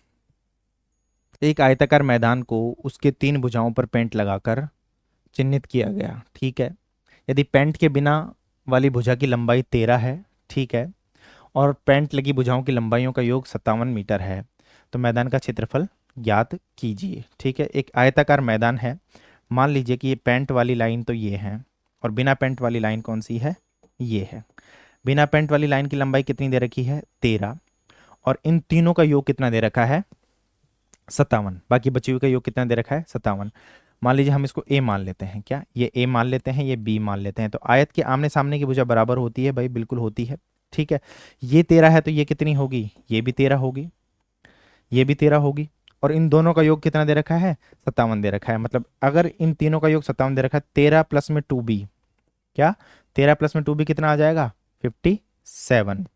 [SPEAKER 1] एक आयताकार मैदान को उसके 3 भुजाओं पर पेंट लगाकर चिन्हित किया गया, ठीक है। यदि पेंट के बिना वाली भुजा की लंबाई 13 है, ठीक है, और पेंट लगी भुजाओं की लंबाइयों का योग 57 मीटर है, तो मैदान का क्षेत्रफल ज्ञात कीजिए, ठीक है। एक आयताकार मैदान है, मान लीजिए कि ये पेंट वाली लाइन तो ये है, और बिना पेंट वाली लाइन कौन सी है, ये है। बिना पेंट वाली लाइन की लंबाई कितनी दे रखी है, 13, और इन तीनों का योग कितना दे रखा है, 57, बाकी बची हुई का योग कितना दे रखा है 57। मान लीजिए हम इसको ए मान लेते हैं, क्या ये ए मान लेते हैं, ये बी मान लेते हैं, तो आयत के आमने सामने की भुजा बराबर होती है भाई, बिल्कुल होती है। ठीक है, ये 13 है तो ये कितनी होगी, ये भी 13 होगी, ये भी 13 होगी, और इन दोनों का योग कितना दे रखा है 57 दे रखा है। मतलब अगर इन तीनों का योग 57 दे रखा है, 13 प्लस में 2b, क्या 13 प्लस में 2b कितना आ जाएगा 57।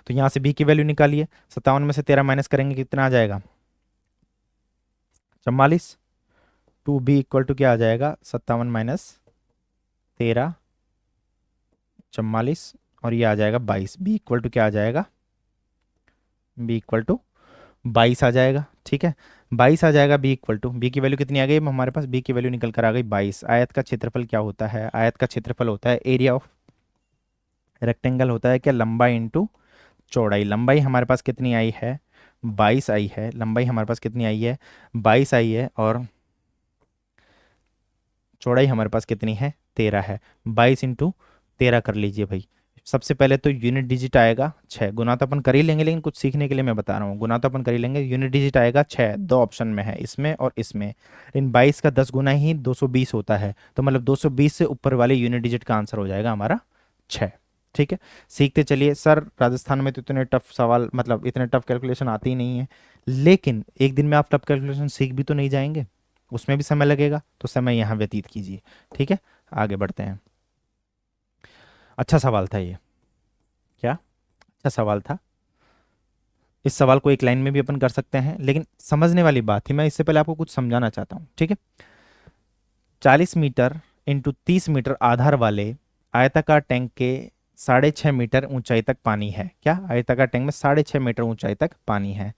[SPEAKER 1] तो यहां से b की वैल्यू निकालिए, 57 में से 13 माइनस करेंगे कितना आ जाएगा 44। 2b इक्वल टू क्या आ जाएगा 57 माइनस 13, 44, और ये आ जाएगा 22। b इक्वल टू क्या आ जाएगा, b इक्वल टू 22 आ जाएगा। ठीक है, 22 आ जाएगा, b इक्वल टू, b की वैल्यू कितनी आ गई हमारे पास, b की वैल्यू निकल कर आ गई 22। आयत का क्षेत्रफल क्या होता है, आयत का क्षेत्रफल होता है एरिया ऑफ रेक्टेंगल, होता है क्या लंबाई इंटू चौड़ाई। लंबाई हमारे पास कितनी आई है 22 आई है, लंबाई हमारे पास कितनी आई है 22 आई है, और चौड़ाई हमारे पास कितनी है 13 है। 22 इंटू 13 कर लीजिए भाई। सबसे पहले तो यूनिट डिजिट आएगा 6, गुना तो अपन कर ही लेंगे, लेकिन कुछ सीखने के लिए मैं बता रहा हूँ, गुना तो अपन कर ही लेंगे। यूनिट डिजिट आएगा 6, दो ऑप्शन में है, इसमें और इसमें। इन 22 का 10 गुना ही 220 होता है, तो मतलब 220 से ऊपर वाले यूनिट डिजिट का आंसर हो जाएगा हमारा 6। ठीक है, सीखते चलिए। सर राजस्थान में तो इतने टफ सवाल, मतलब इतने टफ कैलकुलेशन आते ही नहीं है, लेकिन एक दिन में आप टफ कैलकुलेशन सीख भी तो नहीं जाएंगे, उसमें भी समय लगेगा, तो समय यहाँ व्यतीत कीजिए। ठीक है, आगे बढ़ते हैं। अच्छा सवाल था ये, क्या अच्छा सवाल था। इस सवाल को एक लाइन में भी अपन कर सकते हैं, लेकिन समझने वाली बात थी, मैं इससे पहले आपको कुछ समझाना चाहता हूँ। ठीक है, 40 मीटर इंटू 30 मीटर आधार वाले आयताकार टैंक के 6.5 मीटर ऊंचाई तक पानी है। क्या आयताकार टैंक में 6.5 मीटर ऊंचाई तक पानी है।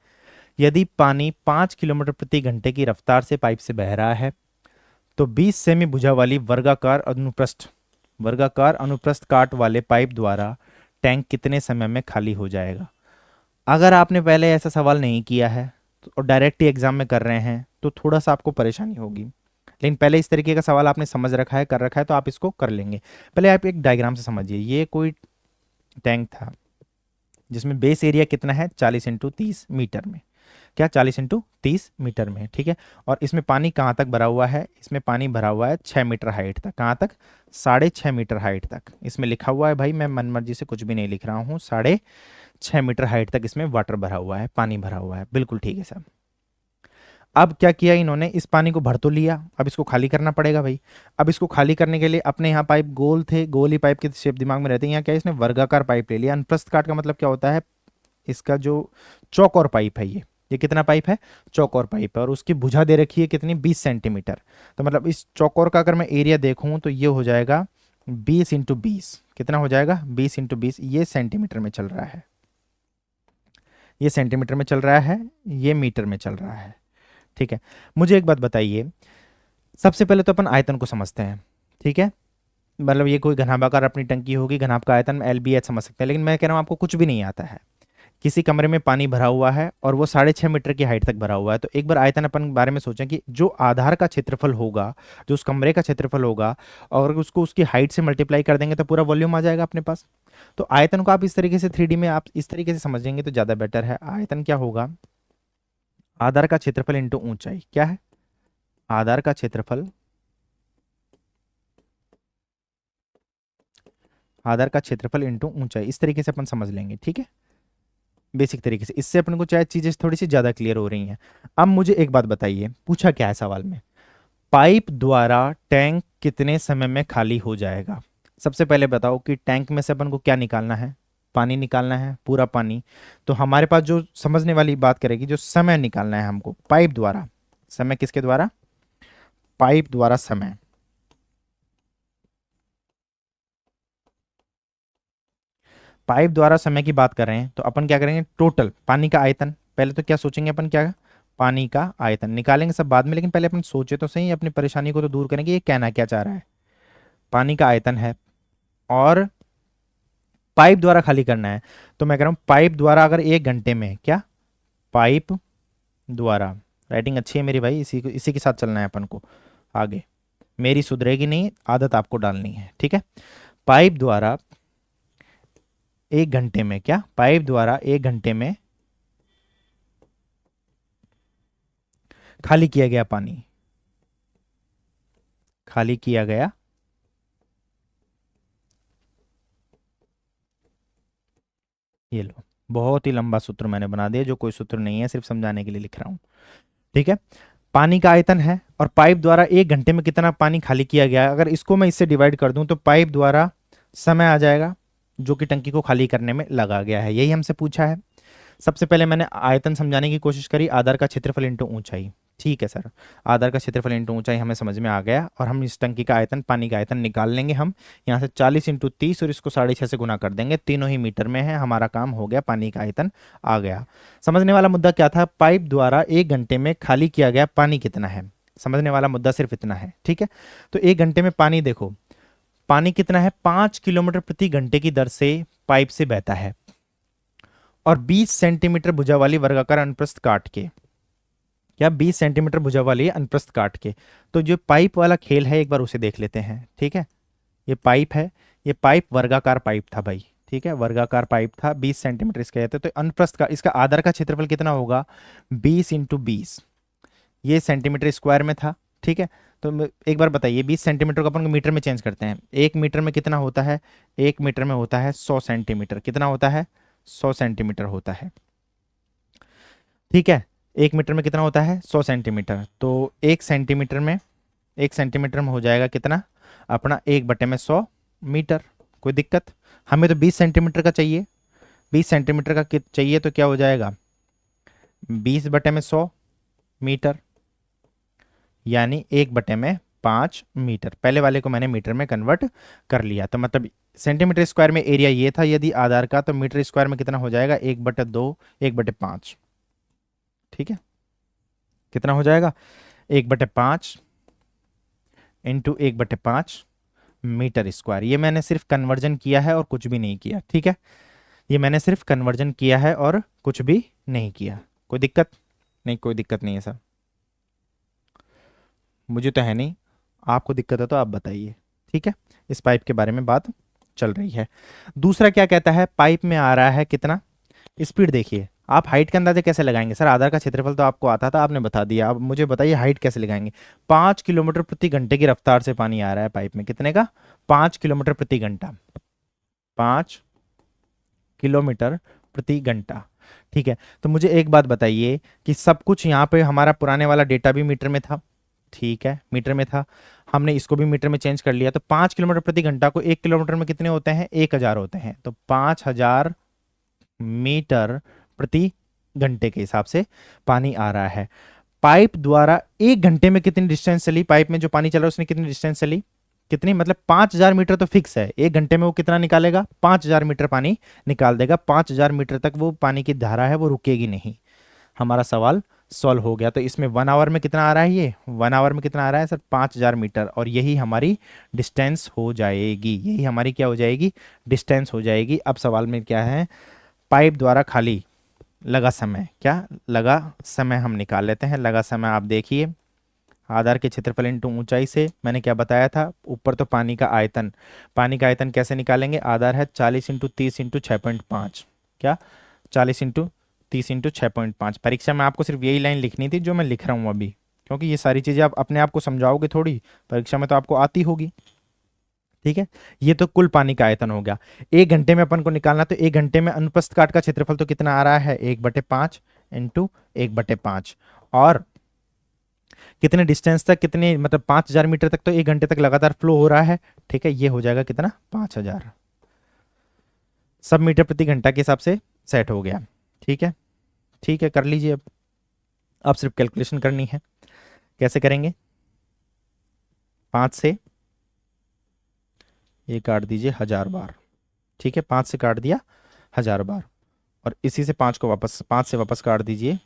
[SPEAKER 1] यदि पानी 5 किलोमीटर प्रति घंटे की रफ्तार से पाइप से बह रहा है, तो 20 सेमी भुजा वाली वर्गाकार अनुप्रस्थ काट वाले पाइप द्वारा टैंक कितने समय में खाली हो जाएगा। अगर आपने पहले ऐसा सवाल नहीं किया है और डायरेक्ट ही एग्जाम में कर रहे हैं, तो थोड़ा सा आपको परेशानी होगी, लेकिन पहले इस तरीके का सवाल आपने समझ रखा है, कर रखा है, तो आप इसको कर लेंगे। पहले आप एक डायग्राम से समझिए। ये कोई टैंक था जिसमें बेस एरिया कितना है 40 इंटू 30 मीटर में, क्या 40 इंटू 30 मीटर में। ठीक है, और इसमें पानी कहाँ तक भरा हुआ है, इसमें पानी भरा हुआ है 6 मीटर हाइट तक। कहाँ तक 6.5 मीटर हाइट तक। इसमें लिखा हुआ है भाई, मैं मनमर्जी से कुछ भी नहीं लिख रहा हूँ, 6.5 मीटर हाइट तक इसमें वाटर भरा हुआ है, पानी भरा हुआ है, बिल्कुल ठीक है सर। अब क्या किया इन्होंने, इस पानी को भर तो लिया, अब इसको खाली करना पड़ेगा भाई। अब इसको खाली करने के लिए अपने यहाँ पाइप गोल थे, गोल ही पाइप की शेप दिमाग में रहती है, यहाँ क्या है, इसने वर्गाकार पाइप ले लिया। अनुप्रस्थ काट का मतलब क्या होता है, इसका जो चौकोर पाइप है, ये कितना पाइप है चौकोर पाइप है, और उसकी भुजा दे रखी है कितनी 20 सेंटीमीटर। तो मतलब इस चौकोर का अगर मैं एरिया देखूं तो ये हो जाएगा 20 इंटू 20, कितना हो जाएगा 20 इंटू 20, ये सेंटीमीटर में चल रहा है, ये सेंटीमीटर में चल रहा है, ये मीटर में चल रहा है। ठीक है, मुझे एक बात बताइए, सबसे पहले तो अपन आयतन को समझते हैं। ठीक है, मतलब ये कोई घनाभाकार अपनी टंकी होगी, घनाभ का आयतन एल बी एच समझ सकते हैं, लेकिन मैं कह रहा हूँ आपको कुछ भी नहीं आता है। किसी कमरे में पानी भरा हुआ है और वो 6.5 मीटर की हाइट तक भरा हुआ है, तो एक बार आयतन अपन बारे में सोचें कि जो आधार का क्षेत्रफल होगा, जो उस कमरे का क्षेत्रफल होगा, और उसको उसकी हाइट से मल्टीप्लाई कर देंगे तो पूरा वॉल्यूम आ जाएगा अपने पास। तो आयतन को आप इस तरीके से 3D में आप इस तरीके से समझेंगे तो ज़्यादा बेटर है। आयतन क्या होगा, आधार का क्षेत्रफल इंटू ऊंचाई। क्या है, आधार का क्षेत्रफल, आधार का क्षेत्रफल इंटू ऊंचाई, इस तरीके से अपन समझ लेंगे। ठीक है, बेसिक तरीके से, इससे अपन को चाहे चीजें थोड़ी सी ज्यादा क्लियर हो रही हैं। अब मुझे एक बात बताइए, पूछा क्या है सवाल में, पाइप द्वारा टैंक कितने समय में खाली हो जाएगा। सबसे पहले बताओ कि टैंक में से अपन को क्या निकालना है, पानी निकालना है, पूरा पानी। तो हमारे पास जो समझने वाली बात करेगी, जो समय निकालना है हमको पाइप द्वारा, समय किसके द्वारा, पाइप द्वारा समय। पाइप द्वारा समय की बात कर रहे हैं, तो अपन क्या करेंगे, टोटल पानी का आयतन, पहले तो क्या सोचेंगे अपन, क्या पानी का आयतन निकालेंगे सब बाद में, लेकिन पहले अपन सोचे तो सही, अपनी परेशानी को तो दूर करेंगे, ये कहना क्या चाह रहा है। पानी का आयतन है और पाइप द्वारा खाली करना है, तो मैं कह रहा हूं पाइप द्वारा अगर 1 घंटे में, क्या पाइप द्वारा, राइटिंग अच्छी है मेरी भाई, इसी के साथ चलना है अपन को आगे, मेरी सुधरेगी नहीं, आदत आपको डालनी है। ठीक है, पाइप द्वारा 1 घंटे में, क्या पाइप द्वारा 1 घंटे में खाली किया गया पानी, खाली किया गया, ये लो, बहुत ही लंबा सूत्र मैंने बना दिया, जो कोई सूत्र नहीं है, सिर्फ समझाने के लिए लिख रहा हूं। ठीक है, पानी का आयतन है और पाइप द्वारा 1 घंटे में कितना पानी खाली किया गया, अगर इसको मैं इससे डिवाइड कर दूं तो पाइप द्वारा समय आ जाएगा जो कि टंकी को खाली करने में लगा गया है, यही हमसे पूछा है। सबसे पहले मैंने आयतन समझाने की कोशिश करी, आधार का क्षेत्रफल इंटू ऊंचाई। ठीक है सर, आधार का क्षेत्रफल इंटू ऊंचाई हमें समझ में आ गया, और हम इस टंकी का आयतन, पानी का आयतन निकाल लेंगे हम यहाँ से 40 इंटू 30 और इसको 6.5 से गुना कर देंगे, तीनों ही मीटर में है, हमारा काम हो गया, पानी का आयतन आ गया। समझने वाला मुद्दा क्या था, पाइप द्वारा 1 घंटे में खाली किया गया पानी कितना है, समझने वाला मुद्दा सिर्फ इतना है। ठीक है, तो 1 घंटे में पानी देखो, पानी कितना है, 5 किलोमीटर प्रति घंटे की दर से पाइप से बहता है, और 20 सेंटीमीटर भुजा वाली वर्गाकार अनुप्रस्थ काट के, या 20 सेंटीमीटर भुजा वाली अनुप्रस्थ काट के। तो जो पाइप वाला खेल है एक बार उसे देख लेते हैं। ठीक है, ये पाइप है, ये पाइप वर्गाकार पाइप था भाई। ठीक है, वर्गाकार पाइप था, 20 सेंटीमीटर इसका कहते हैं, तो अनुप्रस्थ का, इसका आधार का क्षेत्रफल कितना होगा, 20 इंटू 20, ये सेंटीमीटर स्क्वायर में था। ठीक है, तो एक बार बताइए, 20 सेंटीमीटर को अपन को मीटर में चेंज करते हैं, 1 मीटर में कितना होता है, 1 मीटर में होता है 100 सेंटीमीटर, कितना होता है, 100 सेंटीमीटर होता है। ठीक है, 1 मीटर में कितना होता है, 100 सेंटीमीटर, तो 1 सेंटीमीटर में, 1 सेंटीमीटर में हो जाएगा कितना अपना, 1/100 मीटर। कोई दिक्कत, हमें तो 20 सेंटीमीटर का चाहिए, 20 सेंटीमीटर का चाहिए, तो क्या हो जाएगा, 20/100 मीटर, यानी 1/5 मीटर। पहले वाले को मैंने मीटर में कन्वर्ट कर लिया, तो मतलब सेंटीमीटर स्क्वायर में एरिया ये था यदि आधार का, तो मीटर स्क्वायर में कितना हो जाएगा, 1/2, 1/5। ठीक है, कितना हो जाएगा, 1/5 इंटू 1/5 मीटर स्क्वायर। ये मैंने सिर्फ कन्वर्जन किया है और कुछ भी नहीं किया। ठीक है, ये मैंने सिर्फ कन्वर्जन किया है और कुछ भी नहीं किया। कोई दिक्कत नहीं, कोई दिक्कत नहीं है सर, मुझे तो है नहीं, आपको दिक्कत है तो आप बताइए। ठीक है, इस पाइप के बारे में बात चल रही है। दूसरा क्या कहता है, पाइप में आ रहा है कितना, स्पीड देखिए। आप हाइट का अंदाजा कैसे लगाएंगे सर, आधार का क्षेत्रफल तो आपको आता था, आपने बता दिया, अब मुझे बताइए हाइट कैसे लगाएंगे। 5 किलोमीटर प्रति घंटे की रफ्तार से पानी आ रहा है पाइप में, कितने का, 5 किलोमीटर प्रति घंटा, 5 किलोमीटर प्रति घंटा। ठीक है, तो मुझे एक बात बताइए कि सब कुछ यहाँ पे हमारा पुराने वाला डेटा भी मीटर में था। ठीक है, मीटर में था, हमने इसको भी मीटर में चेंज कर लिया, तो 5 किलोमीटर प्रति घंटा को 1 किलोमीटर में कितने होते हैं, 1000 होते हैं, तो 5000 मीटर प्रति घंटे के हिसाब से पानी आ रहा है। पाइप द्वारा 1 घंटे में कितनी डिस्टेंस चली, पाइप में जो पानी चल रहा है उसने कितनी डिस्टेंस चली, कितनी, मतलब 5000 मीटर तो फिक्स है, 1 घंटे में वो कितना निकालेगा, 5000 मीटर पानी निकाल देगा, 5000 मीटर तक वो पानी की धारा है वो रुकेगी नहीं। हमारा सवाल सॉल्व हो गया। तो इसमें 1 आवर में कितना आ रहा है, ये 1 आवर में कितना आ रहा है सर, 5000 मीटर, और यही हमारी डिस्टेंस हो जाएगी, यही हमारी क्या हो जाएगी, डिस्टेंस हो जाएगी। अब सवाल में क्या है, पाइप द्वारा खाली लगा समय, क्या लगा समय हम निकाल लेते हैं। लगा समय आप देखिए, आधार के क्षेत्रफल इंटू ऊंचाई से, मैंने क्या बताया था ऊपर, तो पानी का आयतन, पानी का आयतन कैसे निकालेंगे, आधार है 40 इंटू 30 इंटू 6.5, क्या 40 इंटू 30 इंटू 6.5। परीक्षा में आपको सिर्फ यही लाइन लिखनी थी जो मैं लिख रहा हूँ अभी, क्योंकि ये सारी चीज़ें आप अपने आप को समझाओगे थोड़ी, परीक्षा में तो आपको आती होगी। ठीक है, ये तो कुल पानी का आयतन हो गया। 1 घंटे में अपन को निकालना, तो 1 घंटे में अनुप्रस्थ काट का क्षेत्रफल तो कितना आ रहा है, 1/5 इंटू 1/5, और कितने डिस्टेंस तक, कितने मतलब 5000 मीटर तक तो 1 घंटे तक लगातार फ्लो हो रहा है। ठीक है, ये हो जाएगा कितना, 5000 सब मीटर प्रति घंटा के हिसाब से सेट हो गया। ठीक है, ठीक है, कर लीजिए। अब सिर्फ कैलकुलेशन करनी है, कैसे करेंगे, 5 से ये काट दीजिए 1000 बार। ठीक है, 5 से काट दिया 1000 बार, और इसी से 5 को वापस, 5 से वापस काट दीजिए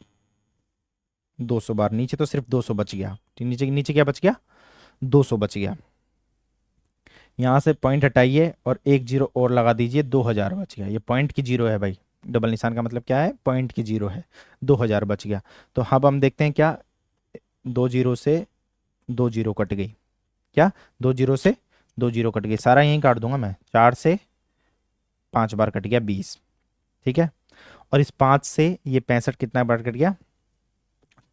[SPEAKER 1] 200 बार। नीचे तो सिर्फ 200 बच गया, नीचे नीचे क्या बच गया, 200 बच गया। यहाँ से पॉइंट हटाइए और एक जीरो और लगा दीजिए, 2000 बच गया। ये पॉइंट की जीरो है भाई, डबल निशान का मतलब क्या है, पॉइंट की जीरो है, 2000 बच गया। तो अब हम देखते हैं क्या, 2 जीरो से 2 जीरो कट गई, क्या 2 जीरो से 2 जीरो कट गई, सारा यहीं काट दूंगा मैं, 4 से 5 बार कट गया 20। ठीक है, और इस 5 से ये 65 कितना बार कट गया,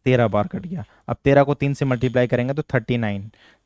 [SPEAKER 1] 13 बार कट गया। अब 13 को 3 से मल्टीप्लाई करेंगे तो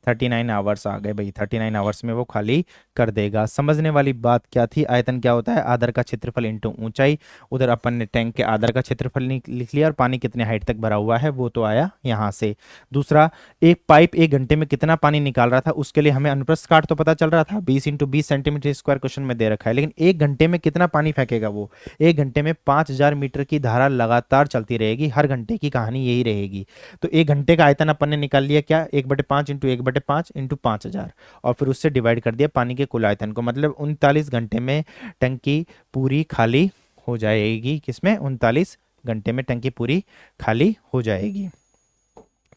[SPEAKER 1] 39 आवर्स आ गए भाई। 39 आवर्स में वो खाली कर देगा। समझने वाली बात क्या थी, आयतन क्या होता है, आधार का क्षेत्रफल इंटू ऊंचाई। उधर अपन ने टैंक के आधार का क्षेत्रफल लिख लिया और पानी कितने हाइट तक भरा हुआ है वो तो आया यहाँ से। दूसरा, एक पाइप 1 घंटे में कितना पानी निकाल रहा था, उसके लिए हमें अनुप्रस्थ काट तो पता चल रहा था, 20 × 20 सेंटीमीटर स्क्वायर क्वेश्चन में दे रखा है, लेकिन 1 घंटे में कितना पानी फेंकेगा वो। 1 घंटे में 5000 मीटर की धारा लगातार चलती रहेगी, हर घंटे की कहानी यही रहेगी। तो 1 घंटे का आयतन अपन ने निकाल लिया क्या, 1/5 इंटू 1/5 इंटू 5000, और फिर उससे डिवाइड कर दिया पानी के कुल आयतन को। मतलब 39 घंटे में टंकी पूरी खाली हो जाएगी। किसमें, 39 घंटे में टंकी पूरी खाली हो जाएगी।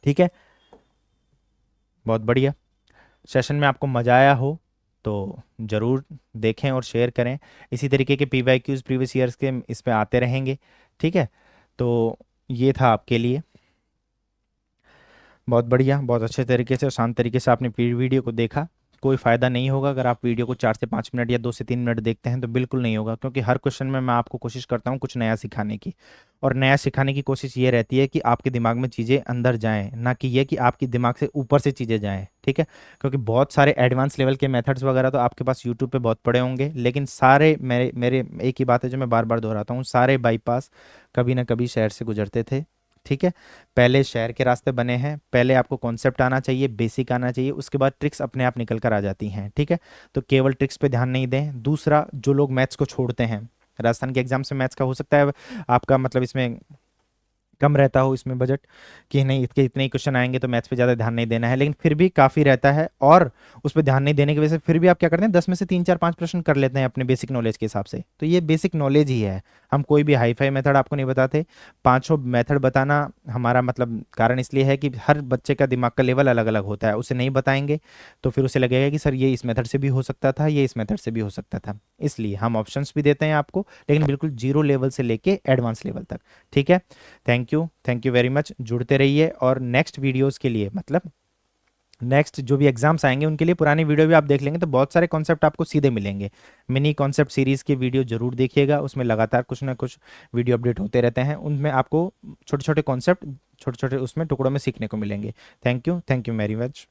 [SPEAKER 1] ठीक है, बहुत बढ़िया। सेशन में आपको मज़ा आया हो तो ज़रूर देखें और शेयर करें। इसी तरीके के PYQs प्रीवियस ईयर्स के इस पे आते रहेंगे। ठीक है, तो ये था आपके लिए। बहुत बढ़िया, बहुत अच्छे तरीके से और शांत तरीके से आपने वीडियो को देखा। कोई फ़ायदा नहीं होगा अगर आप वीडियो को 4 से 5 मिनट या 2 से 3 मिनट देखते हैं, तो बिल्कुल नहीं होगा, क्योंकि हर क्वेश्चन में मैं आपको कोशिश करता हूँ कुछ नया सिखाने की। और नया सिखाने की कोशिश ये रहती है कि आपके दिमाग में चीज़ें अंदर जाएं, ना कि ये कि आपके दिमाग से ऊपर से चीज़ें जाएं। ठीक है, क्योंकि बहुत सारे एडवांस लेवल के मेथड्स वगैरह तो आपके पास यूट्यूब पे बहुत पड़े होंगे, लेकिन सारे मेरे मेरे एक ही बात है जो मैं बार बार दोहराता हूँ, सारे बाईपास कभी ना कभी शहर से गुजरते थे। ठीक है, पहले शहर के रास्ते बने हैं, पहले आपको कॉन्सेप्ट आना चाहिए, बेसिक आना चाहिए, उसके बाद ट्रिक्स अपने आप निकल कर आ जाती हैं। ठीक है, तो केवल ट्रिक्स पे ध्यान नहीं दें। दूसरा, जो लोग मैथ्स को छोड़ते हैं, राजस्थान के एग्जाम से मैथ्स का हो सकता है आपका मतलब इसमें कम रहता हो, इसमें बजट कि नहीं इसके इतने ही क्वेश्चन आएंगे तो मैथ्स पे ज़्यादा ध्यान नहीं देना है, लेकिन फिर भी काफ़ी रहता है, और उस पर ध्यान नहीं देने की वजह से फिर भी आप क्या करते हैं, 10 में से 3 4 5 प्रश्न कर लेते हैं अपने बेसिक नॉलेज के हिसाब से। तो ये बेसिक नॉलेज ही है, हम कोई भी हाई फाई मेथड आपको नहीं बताते। पाँचों मेथड बताना हमारा मतलब कारण इसलिए है कि हर बच्चे का दिमाग का लेवल अलग अलग होता है, उसे नहीं बताएंगे तो फिर उसे लगेगा कि सर ये इस मेथड से भी हो सकता था, ये इस मेथड से भी हो सकता था। इसलिए हम ऑप्शंस भी देते हैं आपको, लेकिन बिल्कुल जीरो लेवल से लेके एडवांस लेवल तक। ठीक है, थैंक यू वेरी मच। जुड़ते रहिए, और नेक्स्ट वीडियोस के लिए मतलब नेक्स्ट जो भी एग्जाम्स आएंगे उनके लिए पुरानी वीडियो भी आप देख लेंगे तो बहुत सारे कॉन्सेप्ट आपको सीधे मिलेंगे। मिनी कॉन्सेप्ट सीरीज़ की वीडियो जरूर देखिएगा, उसमें लगातार कुछ ना कुछ वीडियो अपडेट होते रहते हैं, उनमें आपको छोटे छोटे कॉन्सेप्ट छोटे छोटे उसमें टुकड़ों में सीखने को मिलेंगे। Thank you very much.